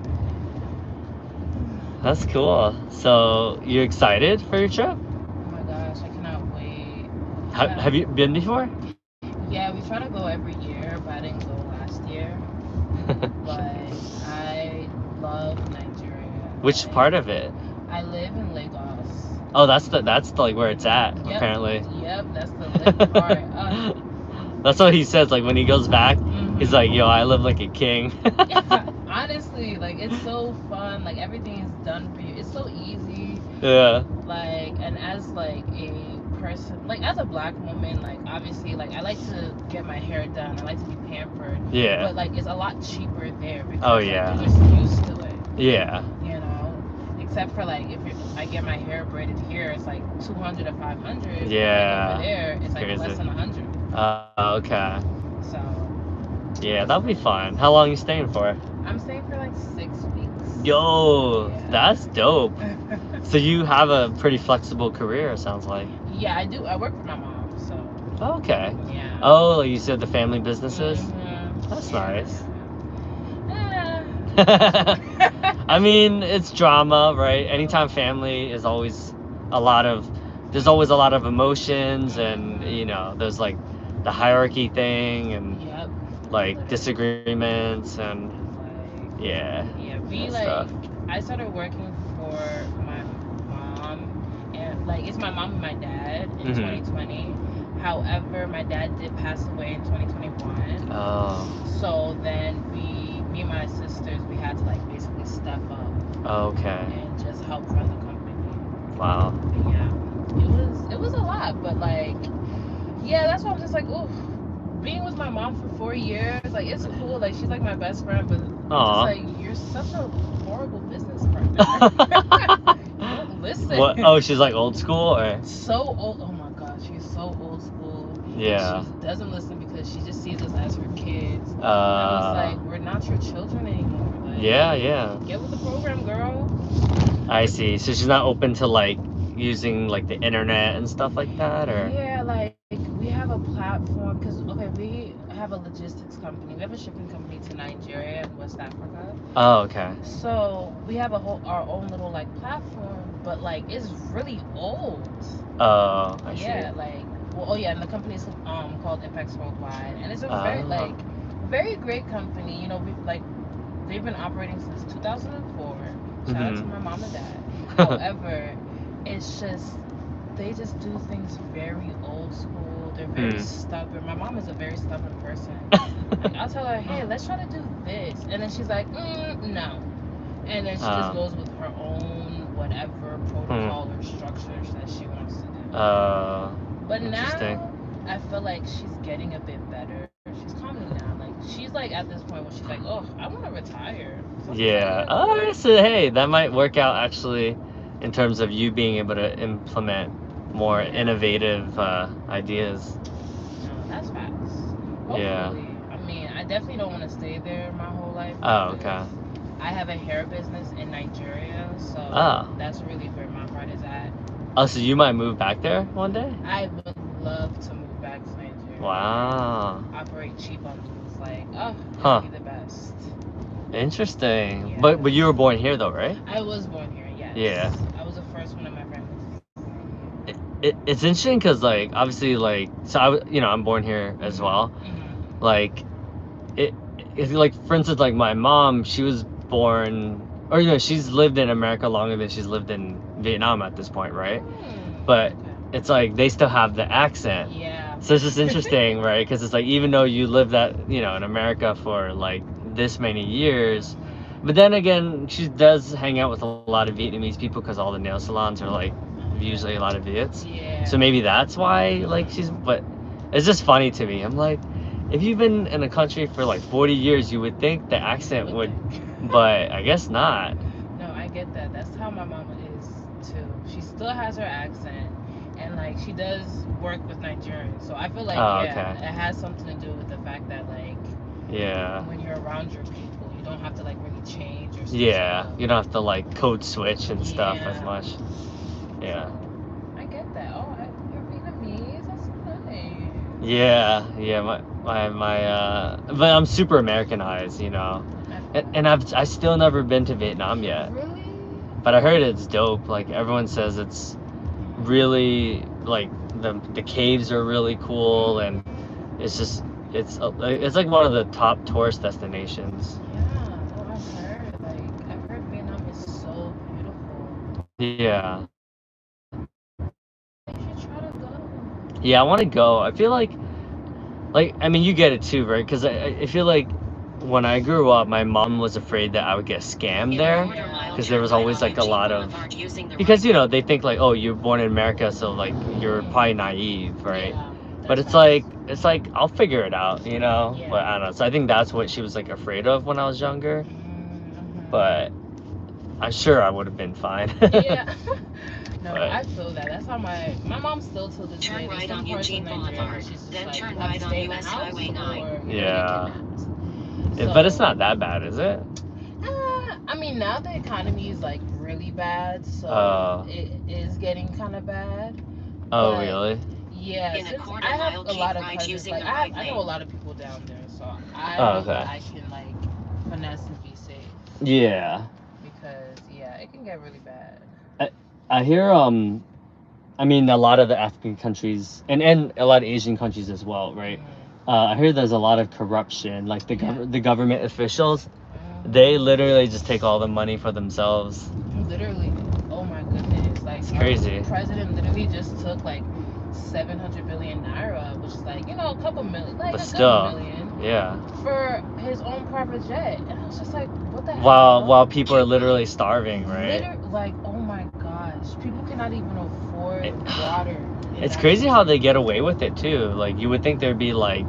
That's cool. So, you excited for your trip? Oh my gosh, I cannot wait. Have you been before? Yeah, we try to go every year, but I didn't go last year. But I love Nigeria. Which part of it? I live in Lagos. Oh, that's like where it's at, Yep. apparently. Yep, that's the lit part. That's what he says. Like when he goes back, he's like, "Yo, I live like a king." Yeah, honestly, like it's so fun. Like everything is done for you. It's so easy. Yeah. Like, and as like a person, like as a black woman, like obviously, like I like to get my hair done. I like to be pampered. Yeah. But like it's a lot cheaper there because Oh, like, yeah. you're just used to it. Yeah. You know, except for like if I get my hair braided here, it's like 200 or 500. Yeah. Over there, it's like Crazy. less than 100. Okay. So. Yeah, that'll be fun. How long are you staying for? I'm staying for like 6 weeks. Yo, Yeah. that's dope. So you have a pretty flexible career, it sounds like. Yeah, I do. I work for my mom, so. Okay. Yeah. Oh, you said the family businesses? Mhm. That's nice. Yeah. I mean, it's drama, right? Anytime family is always there's always a lot of emotions, and you know, there's like the hierarchy thing and Yep. like disagreements and Like, yeah. yeah, we and like. stuff. I started working for my mom, and like it's my mom and my dad in Mhm. 2020. However, my dad did pass away in 2021. Oh, So then me and my sisters, we had to like basically step up okay. and just help run the company. Wow. But yeah, it was a lot, but like, yeah, that's why I'm just like, oh, being with my mom for 4 years, like it's cool. Like she's like my best friend, but it's Aw. just like you're such a horrible business partner. You don't listen. What? Oh, she's like old school, or? So old. Oh my god, she's so old school. Yeah. She doesn't listen because she just sees us as her kids. I was like, we're not your children anymore. Like, Yeah. get with the program, girl. I see. So she's not open to like using like the internet and stuff like that, or? Yeah, like we have a platform because we have a logistics company. We have a shipping company to Nigeria and West Africa. Oh, okay. So we have our own little like platform, but like it's really old. Oh, I see. Yeah, like and the company is called Impact Worldwide, and it's a very Oh. like very great company. You know, they've been operating since 2004. Shout out to my mom and dad. However, it's just they just do things very old school. They're very stubborn. My mom is a very stubborn person. Like, I'll tell her, hey, let's try to do this, and then she's like, no, and then she just goes with her own whatever protocol or structures that she wants to do. But now I feel like she's getting a bit better. She's calming down. Like, she's like at this point where she's like, oh, I want to retire. Yeah. Oh, so hey, that might work out actually, in terms of you being able to implement more innovative ideas. No, that's facts. Hopefully. Yeah. I mean, I definitely don't want to stay there my whole life. Oh, okay. I have a hair business in Nigeria, so that's really where my heart is at. Oh, so you might move back there one day? I would love to move back to Nigeria. Wow. Operate cheap on moves, like, oh, it'd be the best. Interesting. Yeah. But you were born here though, right? I was born here, yes. Yeah. I was the first one in my family. It's interesting because, like, obviously, like, so I'm born here as well. Like, it's like, for instance, like my mom, she was born, or she's lived in America longer than she's lived in Vietnam at this point, right? But it's like they still have the accent. Yeah. So it's just interesting, right? Because it's like, even though you lived in America for like this many years, but then again, she does hang out with a lot of Vietnamese people because all the nail salons are like usually a lot of Viets. Yeah. So maybe that's why, like, but it's just funny to me. I'm like, if you've been in a country for like 40 years, you would think the accent would, but I guess not. No, I get that. That's how my mama is too. She still has her accent, and like she does work with Nigerians. So I feel like it has something to do with the fact that, like, when you're around your people, you don't have to like really change or you don't have to like code switch and stuff as much. Yeah. I get that. Oh, you're Vietnamese. That's nice. Yeah. But I'm super Americanized, and I still never been to Vietnam yet. Really? But I heard it's dope. Like, everyone says it's really, like, the caves are really cool, and it's just it's like one of the top tourist destinations. I've heard Vietnam is so beautiful. Yeah. You should try to go. Yeah, I want to go. I feel like I mean, you get it too, right? Because I feel like when I grew up, my mom was afraid that I would get scammed there, because there was always like a lot of, because they think like, oh, you're born in America, so like you're probably naive, right? But it's like I'll figure it out, But I don't know. So I think that's what she was like afraid of when I was younger. But I'm sure I would have been fine. Yeah. No, I feel that. That's how my mom still to this day. Turn right on Eugene Boulevard, then turn right on US Highway 9. Yeah. But it's not that bad, is it? I mean, now the economy is like really bad, so it is getting kind of bad. Oh, really? Yeah, In a quarter I have mile, a lot of keep right cousins. using Like, the right I know a lane. lot of people down there, so I know that I can like finesse and be safe. Yeah. Because it can get really bad. I hear I mean, a lot of the African countries and a lot of Asian countries as well, right? I hear there's a lot of corruption. Like the government officials, they literally just take all the money for themselves. Literally, oh my goodness, like it's crazy. The president literally just took like 700 billion naira, which is like a couple million, like but a still, couple million, for his own private jet, and I was just like, what the hell? While people are literally starving, right? Like, oh my gosh, people cannot even afford water. It's crazy how they get away with it too. Like, you would think there'd be like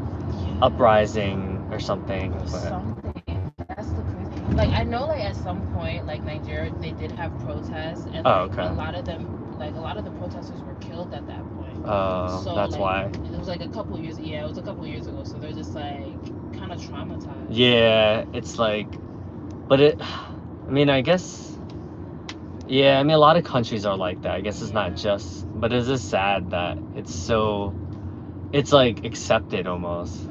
uprising or something. That's the crazy. Like, I know, like at some point, like Nigeria, they did have protests, and a lot of them, like a lot of the protesters were killed at that point. So that's why. It was like a couple years. Yeah, it was a couple years ago. So they're just like kind of traumatized. Yeah, it's like, but I mean, I guess. Yeah, I mean, a lot of countries are like that. I guess it's not just, but it's just sad that it's like accepted almost.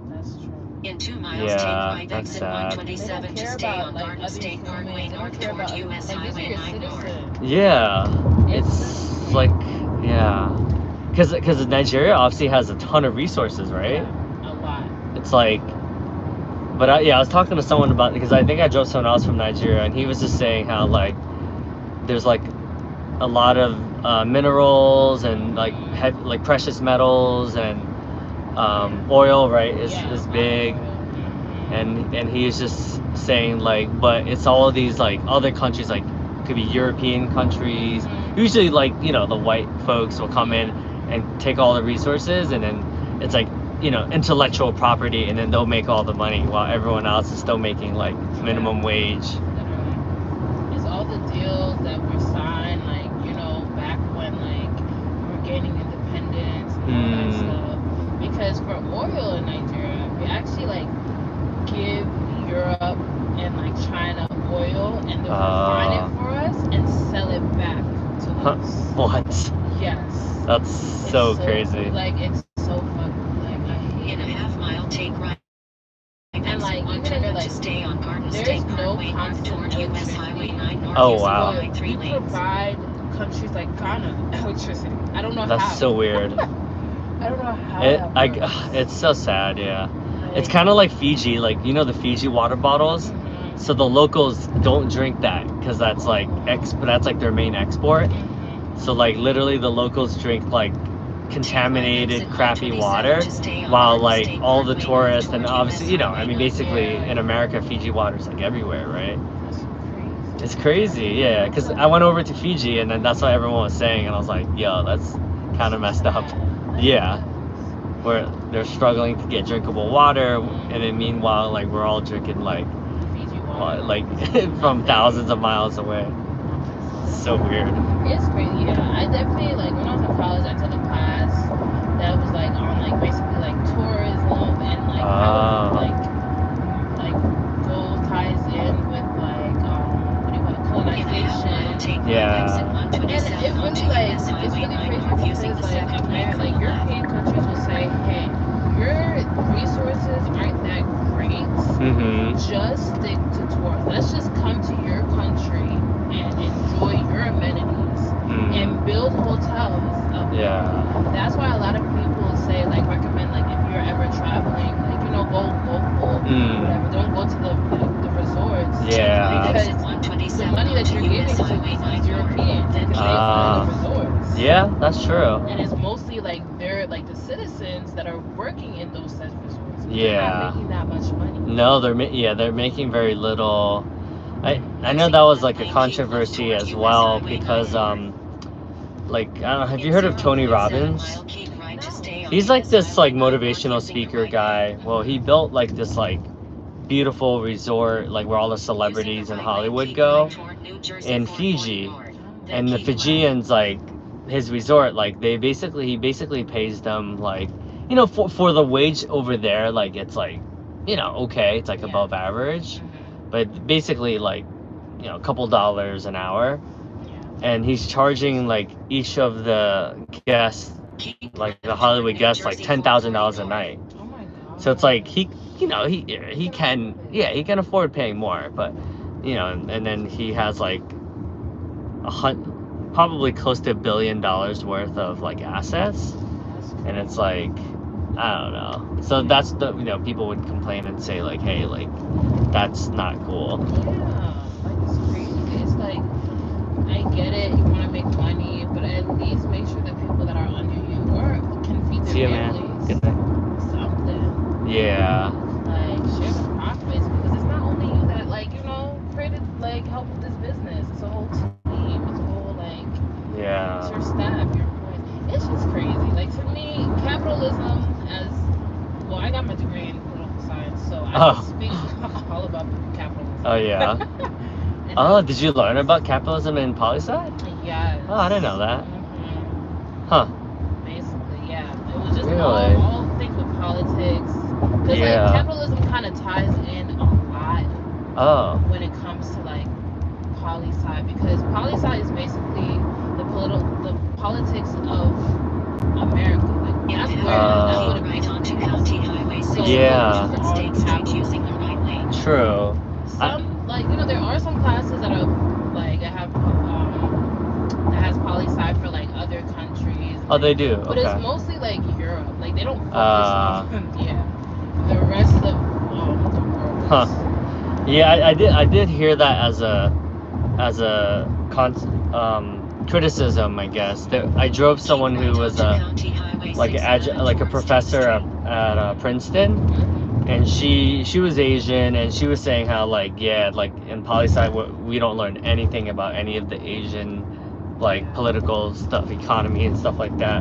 That's true. In 2 miles, take right exit 127 to stay on Garden State Parkway north toward US Highway 9 north. Yeah, it's like, because Nigeria obviously has a ton of resources, right? Yeah, a lot. It's like, But yeah, I was talking to someone about, because I think I drove someone else from Nigeria, and he was just saying how like there's like a lot of minerals and like like precious metals and oil, right, is big. And he was just saying like, but it's all of these like other countries, like could be European countries. Usually like, you know, the white folks will come in and take all the resources, and then it's like, you know, intellectual property, and then they'll make all the money while everyone else is still making like minimum wage. It's all the deals that were signed, like, you know, back when like we were gaining independence and all that stuff. Because for oil in Nigeria, we actually like give Europe and like China oil, and they'll refine it for us and sell it back to us. What? Yes. That's so crazy. Like, it's so fucking, like, I hate In a it. half-mile, take right. And like, even if like, stay on Garden there's State no Parkway north toward constant US Highway 9 north. Oh, wow. But we provide countries like Ghana electricity. I don't know how. That's so weird. I don't know how. It's so sad, yeah. It's kind of like Fiji, like, you know, the Fiji water bottles. So the locals don't drink that because that's like that's like their main export. So like literally the locals drink like contaminated, crappy water, while like all the tourists, and obviously, you know, I mean, basically in America, Fiji water's like everywhere, right? It's crazy, yeah. Because I went over to Fiji, and then that's what everyone was saying, and I was like, yo, that's kind of messed up. Yeah, where they're struggling to get drinkable water, and then meanwhile, like we're all drinking like from thousands of miles away. So weird. It's crazy, yeah. I definitely, like, when I was in college, I took a class that was like on like basically like tourism and like how like gold ties in with like what do you call it, colonization. Yeah. And it really like it's really crazy because like America, like European countries will say, hey, your resources aren't that great. Just stick to tours. Let's just come to your country and enjoy your amenities and build hotels up there. Yeah. That's why a lot of people say, like, recommend, like, if you're ever traveling, like, you know, go local, whatever. Don't go to the resorts. Yeah. Because the money that you're giving to these Europeans, because they fund the resorts. Yeah, that's true. And it's mostly like they're like the citizens that are working in those said resorts. Yeah. They're not making that much money. No, they're making very little. I know that was like a controversy as well because like I don't know, have you heard of Tony Robbins? He's like this like motivational speaker guy. Well, he built like this like beautiful resort like where all the celebrities in Hollywood go in Fiji, and the Fijians, like his resort, like he basically pays them like, you know, for the wage over there, like it's like, you know, okay, it's like above average, but basically like, you know, a couple dollars an hour, and he's charging like each of the guests, like the Hollywood guests, like $10,000 a night. Oh my god. So it's like he can afford paying more, but you know, and then he has like probably close to $1 billion worth of like assets, and it's like, I don't know. So that's the, you know, people would complain and say like, hey, like that's not cool. Yeah, like it's crazy. It's like, I get it, you want to make money, but at least make sure that people that are under you can feed their families. Good night. Something. Yeah. Like, share the profits, because it's not only you that, like, you know, created, like, help with this business. It's a whole team. It's a whole, like, it's your staff, your employees. It's just crazy. Like, to me, capitalism, well, I got my degree in political science, so I can speak all about capitalism. Oh, yeah. Oh, did you learn about capitalism in poli-sci? Yes. Oh, I didn't know that. Huh. Basically, yeah. It was just Really? all things with politics. Because like capitalism kind of ties in a lot when it comes to like poli-sci, because poli-sci is basically the politics of America. Like that's where it right onto County Highway 6. Yeah. State Street using the right lane. True. Some like, you know, there are some classes that are like that has poli-sci for like other countries. Oh, they do. But okay. it's mostly like Europe. Like they don't focus on the rest of the world. Huh. Yeah, I did hear that as a criticism, I guess. That I drove someone who was like a professor at Princeton, and she was Asian, and she was saying how like like in poli sci we don't learn anything about any of the Asian like political stuff, economy and stuff like that.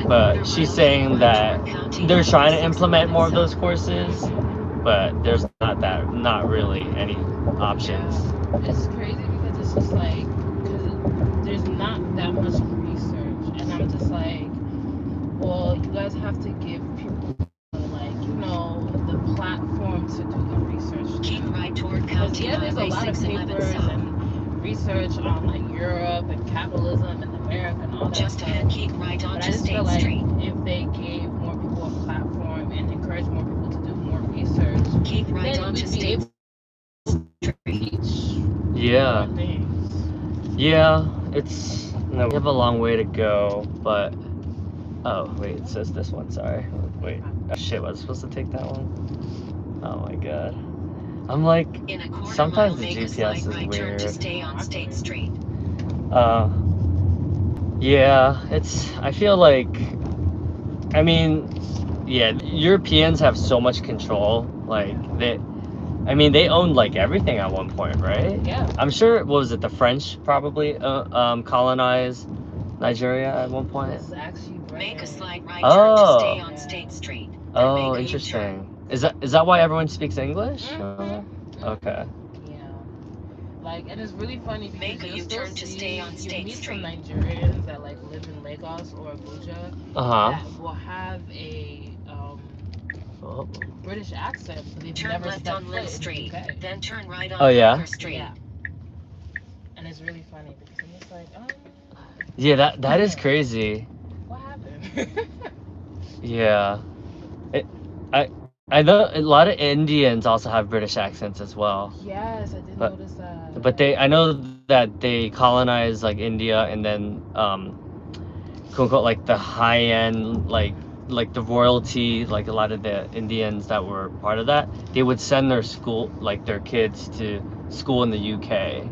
But she's saying that they're trying to implement more of those courses, but there's not really any options. It's crazy because it's just like, because there's not that much research, and I'm just like, well, you guys have to give people like, the platform to do the research. Keep right toward Because County there's a Highway lot of 611 papers south. and research on like Europe and capitalism and America and all that Just stuff. ahead, keep right But I onto just feel State like Street. if they gave more people a platform and encouraged more people to do more research, Keep right then onto we'd be State able to reach Yeah. more things. Yeah, it's no, we have a long way to go, but oh wait, it says this one. Sorry, wait. Oh shit, was I supposed to take that one? Oh my god, I'm like, In a quarter sometimes mile, the make a GPS slight is right turn to weird. stay on State Street. Yeah, I feel like, I mean, yeah, Europeans have so much control. Like they owned like everything at one point, right? Yeah. I'm sure. What was it? The French probably colonized Nigeria at one point. This is actually Make a British. slight right turn to stay Oh. on State Street. Then Oh, make a U-turn. interesting. Is that why everyone speaks English? Mhm. Okay. Yeah. Like, and it's really funny because Make a you'll U-turn still to see, stay on you State meet some Street. Nigerians that like live in Lagos or Abuja that will have a Oh. British accent, but they've Turn never left stepped on foot Lynn in Street. the UK. Then turn right on Oh, yeah? Parker Street. Yeah. And it's really funny because I'm just like, Yeah, that is crazy. what happened? Yeah. I know a lot of Indians also have British accents as well. Yes, I did But- notice that. But I know that they colonized like India, and then quote unquote like the high end, like the royalty, like a lot of the Indians that were part of that, they would send their kids to school in the UK,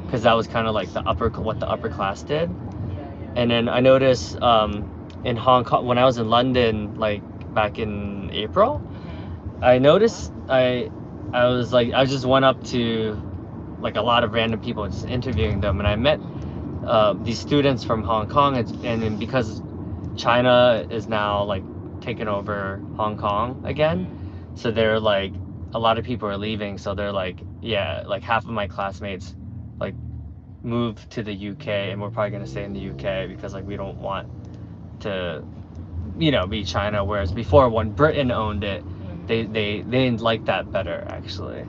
because that was kind of like what the upper class did. Yeah. And then I noticed in Hong Kong, when I was in London, like back in April, I noticed I just went up to like a lot of random people, just interviewing them, and I met these students from Hong Kong, and then because China is now like taking over Hong Kong again, so they're like, a lot of people are leaving, so they're like, yeah, like half of my classmates like moved to the UK, and we're probably gonna stay in the UK because like we don't want to be China, whereas before when Britain owned it, they didn't like that better actually.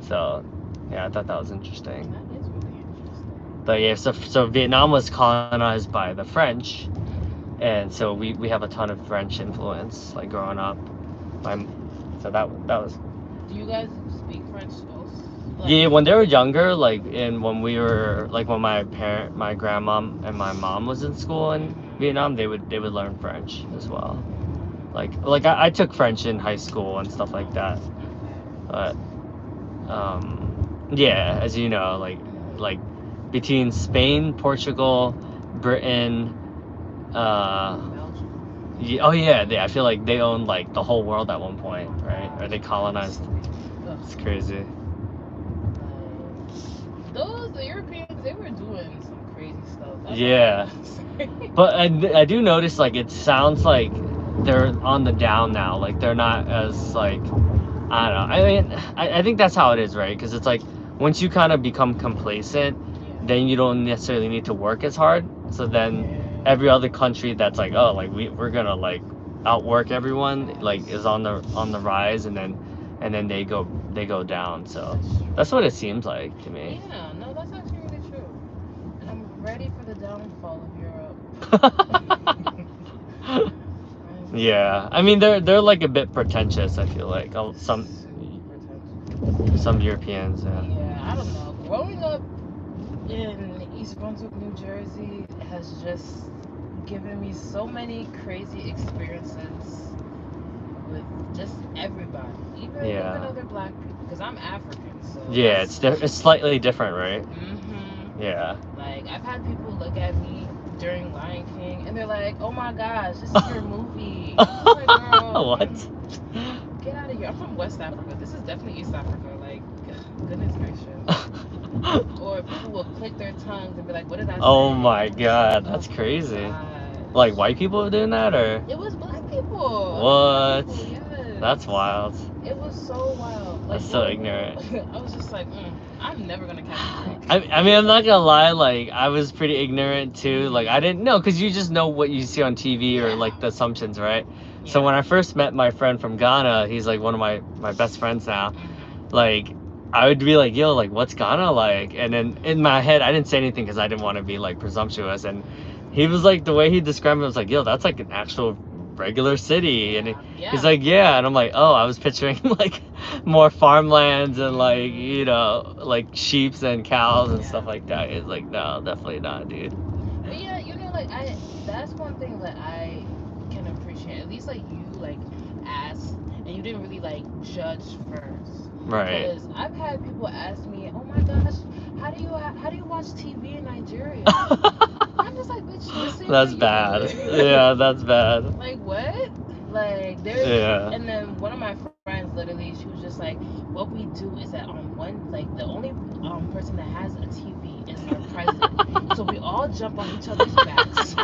So yeah, I thought that was interesting. That is really interesting. But yeah, so Vietnam was colonized by the French, and so we have a ton of French influence like growing up. So that was. Do you guys speak French still? Yeah, when they were younger, like when we were like when my grandma and my mom was in school in Vietnam, they would learn French as well. Like I took French in high school and stuff like that. But yeah, as you know, like between Spain, Portugal, Britain, I feel like they owned like the whole world at one point, right? Or they colonized. It's crazy. The Europeans, they were doing some crazy stuff. That's Yeah. But I do notice like it sounds like they're on the down now. Like they're not as like, I don't know. I mean, I think that's how it is, right? Because it's like once you kind of become complacent, then you don't necessarily need to work as hard. So then every other country that's like, oh, like we're gonna like outwork everyone, like is on the rise, and then they go down. So that's what it seems like to me. Yeah, no, that's actually really true. And I'm ready for the downfall of Europe. Yeah, I mean they're like a bit pretentious. I feel like some Europeans. Yeah, I don't know. Growing up in East Brunswick, New Jersey, has just given me so many crazy experiences with just everybody, even though they're black people, because I'm African, so Yeah, it's slightly different, right? Mm-hmm. Yeah. Like, I've had people look at me during Lion King, and they're like, "Oh my gosh, this is your movie." I'm like, girl, What? get out of here. I'm from West Africa. This is definitely East Africa. Like, goodness gracious. Or people will click their tongues and be like, "What did I say?" Oh my god, Oh that's my crazy. gosh. Like white people doing that, or It was black people. what? Black people, yes. That's wild. It was so wild. Like, That's so ignorant. I was just like, I'm never gonna catch a break. I mean, I'm not gonna lie, like, I was pretty ignorant too. Like, I didn't know, because you just know what you see on TV or, like, the assumptions, right? Yeah. So when I first met my friend from Ghana, he's, like, one of my best friends now. Like, I would be like, yo, like, what's Ghana like? And then in my head, I didn't say anything because I didn't want to be, like, presumptuous. And he was like, the way he described it was like, yo, that's, like, an actual regular city. And he's like, yeah. And I'm like, oh, I was picturing like more farmlands and like, you know, like sheeps and cows and stuff like that. He's like, no, definitely not, dude. But yeah, you know, like, that's one thing that I can appreciate. At least, like, you, like, asked and you didn't really, like, judge first. Right. Because I've had people ask me, oh my gosh, how do you watch TV in Nigeria? I'm just like, bitch, listen. That's bad. Yeah, that's bad. Like, what? Like, there's, and then one of my friends, literally, she was just like, what we do is that the only person that has a TV is our president. So we all jump on each other's backs.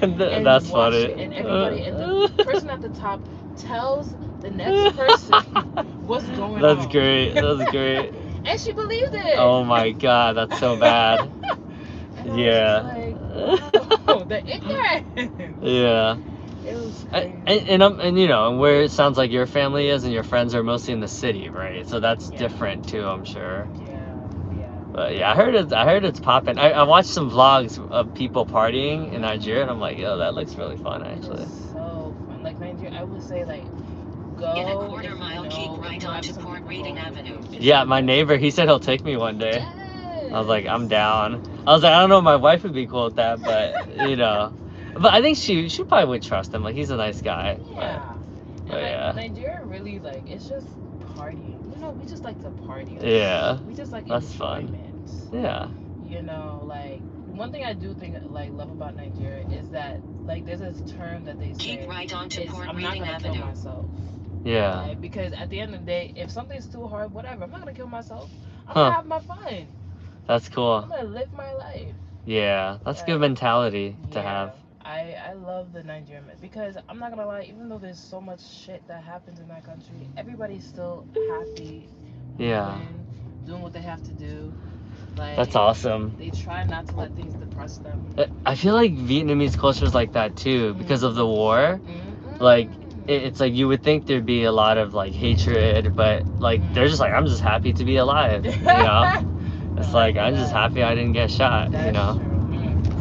And that's funny. It, and everybody, and the person at the top tells the next person what's going on. That's great. That's great. And she believed it. Oh my god, that's so bad. Yeah. Like, wow, the ignorance. Yeah. It was crazy. And you know, where it sounds like your family is and your friends are mostly in the city, right? So that's different too, I'm sure. Yeah. But yeah, I heard it's popping. I watched some vlogs of people partying in Nigeria, and I'm like, yo, that looks really fun, actually. It's so fun. Like, Nigeria, I would say, like, go. In a quarter mile, keep right onto Port Reading Avenue. Yeah, my neighbor, he said he'll take me one day. Yes. I was like, I'm down. I was like, I don't know if my wife would be cool with that, but you know. But I think she probably would trust him. Like, he's a nice guy. Yeah. But yeah. Nigeria really, like, it's just partying. You know, we just like to party. Like, yeah. We just like that's enjoyment. Fun. Yeah. You know, like, one thing I do think, like, love about Nigeria is that, like, there's this term that they say. Keep right on to Port I'm not Reading gonna Avenue. kill myself. Yeah. Right? Because at the end of the day, if something's too hard, whatever, I'm not gonna kill myself. I'm gonna have my fun. That's cool. I'm gonna live my life. Yeah, that's a good mentality to have. I love the Nigerian, because I'm not gonna lie, even though there's so much shit that happens in that country, everybody's still happy. Doing what they have to do. Like, that's awesome. They try not to let things depress them. I feel like Vietnamese culture is like that too, because of the war. Like, it's like you would think thered be a lot of like hatred, but like they're just like, I'm just happy to be alive, you know. It's like, I'm just happy I didn't get shot, you know.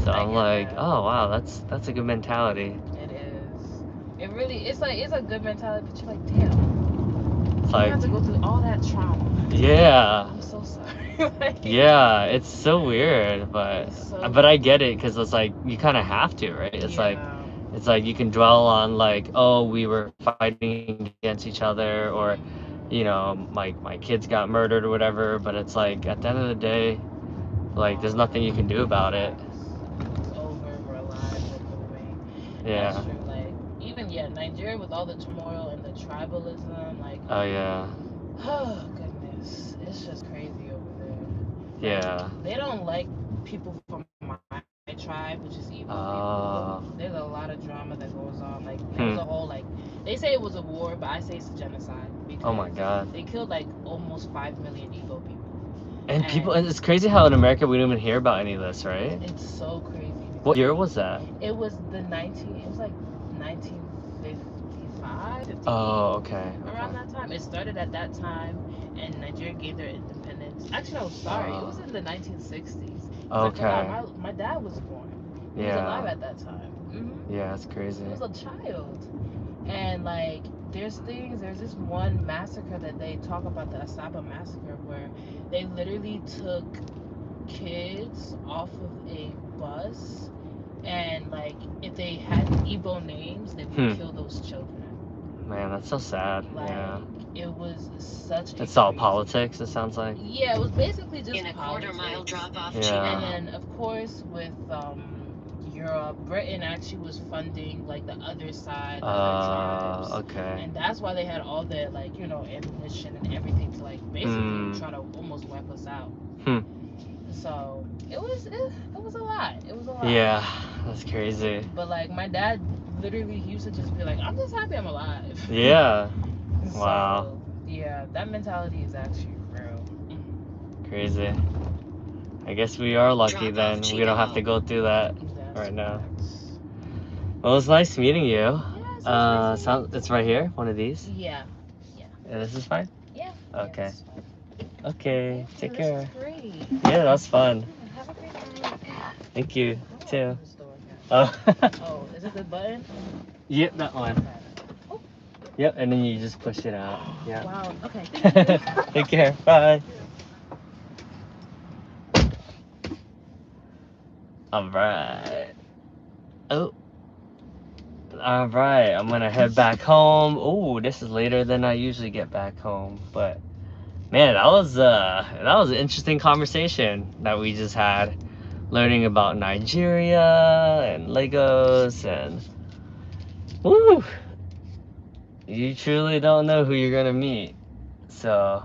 So I'm like, oh wow, that's a good mentality. It is. It really, it's like, it's a good mentality, but you're like, damn. It's like, you have to go through all that trauma. Yeah. I'm so sorry. Like, yeah, it's so weird, but I get it, because it's like you kind of have to, right? It's like you can dwell on like, oh, we were fighting against each other, or you know, my kids got murdered or whatever, but it's like at the end of the day, like there's nothing you can do about it. It's over, we're alive, we're moving. Yeah. That's true. Like, even Nigeria with all the turmoil and the tribalism, like, oh yeah. Oh goodness, it's just crazy over there. Yeah. They don't like people from my tribe, which is Igbo people. There's a lot of drama that goes on. Like, there was a whole, like, they say it was a war, but I say it's a genocide. Oh my god. They killed like almost 5 million Igbo people. And people, and it's crazy how in America we don't even hear about any of this, right? It's so crazy. What year was that? It was it was like 1955, 58. Oh, okay. Around that time. It started at that time, and Nigeria gave their independence. Actually, no, sorry. It was in the 1960s. Okay. My dad was born. He was alive at that time. Yeah, that's crazy. He was a child. And like, there's this one massacre that they talk about, the Asaba massacre, where they literally took kids off of a bus, and like, if they had Igbo names, they would kill those children. Man, that's so sad. Like, Yeah. it was such a It's all crazy- politics, it sounds like. Yeah, it was basically just In a quarter-mile politics. drop-off Yeah. And then, of course, with Europe, Britain actually was funding like the other side, the other tribes, Okay. and that's why they had all the like ammunition and everything to like basically try to almost wipe us out. So it was a lot. It was a lot. Yeah, that's crazy. But like my dad, literally, he used to just be like, "I'm just happy I'm alive." Yeah. So, Wow. yeah, that mentality is actually real. Crazy. I guess we are lucky Drop then. off We don't have to go through that That's right now. facts. Well, it was nice meeting you. Yeah, it's nice to meet It's right here, one of these. Yeah. Yeah, this is fine? Yeah. Okay. Yeah, this is fine. Okay, Thank take you, care. This was great. Yeah, that was fun. Yeah, have a great night. Thank you, How do I too. open this door again? Oh, Oh, is it the button? yep, that one. Yep, and then you just push it out. Yeah. Wow. Okay. Thank you. Take care. Bye. All right. Oh. All right. I'm gonna head back home. Oh, this is later than I usually get back home, but man, that was an interesting conversation that we just had, learning about Nigeria and Legos and woo. You truly don't know who you're gonna meet. So,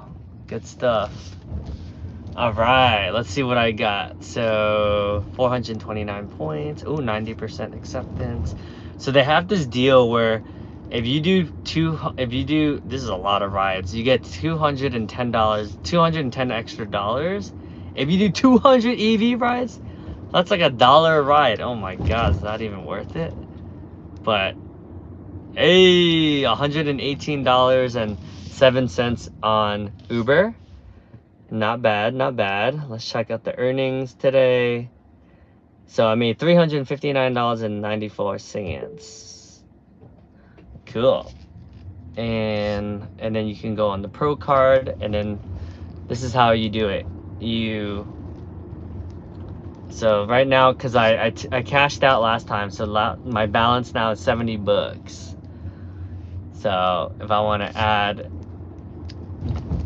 good stuff. All right, let's see what I got. So, 429 points. Ooh, 90% acceptance. So they have this deal where if you do this is a lot of rides. You get $210, 210 extra dollars. If you do 200 EV rides, that's like $1 a ride. Oh my God, is that even worth it? But hey, $118.07 on Uber. Not bad, not bad. Let's check out the earnings today. So I made $359.94. Cool. And then you can go on the Pro card, and then this is how you do it. So right now, because I cashed out last time, so my balance now is $70. So if I want to add,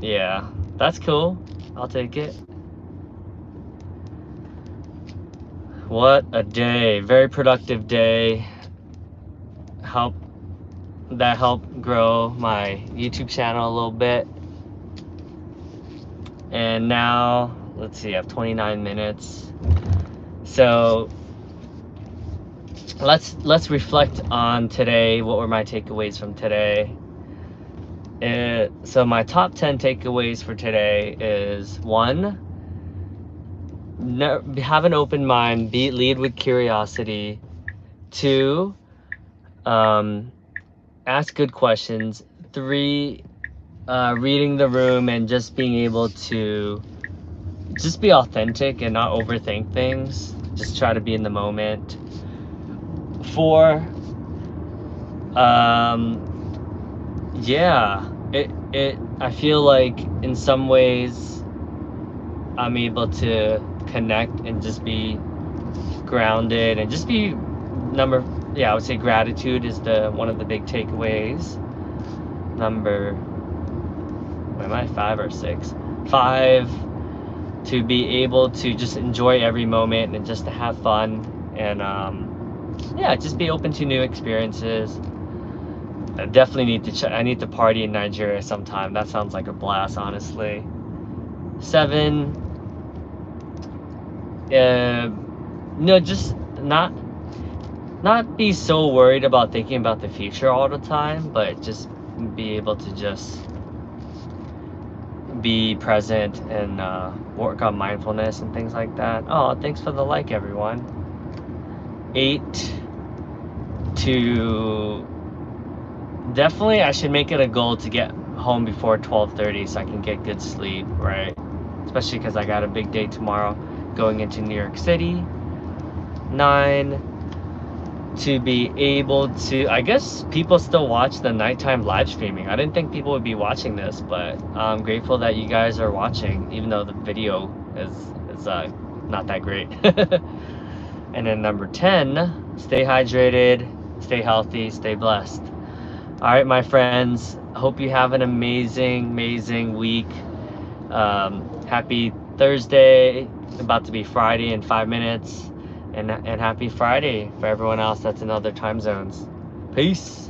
yeah, that's cool. I'll take it. What a day. Very productive day. That helped grow my YouTube channel a little bit. And now, let's see, I have 29 minutes. So let's reflect on today. What were my takeaways from today? So my top 10 takeaways for today is 1, have an open mind, lead with curiosity. 2, ask good questions. 3, reading the room and just being able to just be authentic and not overthink things. Just try to be in the moment. 4, yeah, I feel like in some ways I'm able to connect and just be grounded and just be I would say gratitude is one of the big takeaways. Number, am I 5 or 6? 5, to be able to just enjoy every moment and just to have fun and yeah, just be open to new experiences. I definitely I need to party in Nigeria sometime. That sounds like a blast, honestly. 7, just not be so worried about thinking about the future all the time, but just be able to just be present and work on mindfulness and things like that. Oh, thanks for the like, everyone. 8, to definitely I should make it a goal to get home before 12:30 so I can get good sleep, right? Especially because I got a big day tomorrow going into New York City. 9, to be able to, I guess people still watch the nighttime live streaming. I didn't think people would be watching this, but I'm grateful that you guys are watching, even though the video is not that great. And then number 10, stay hydrated, stay healthy, stay blessed. All right, my friends. Hope you have an amazing week. Happy Thursday. About to be Friday in 5 minutes. And happy Friday for everyone else that's in other time zones. Peace.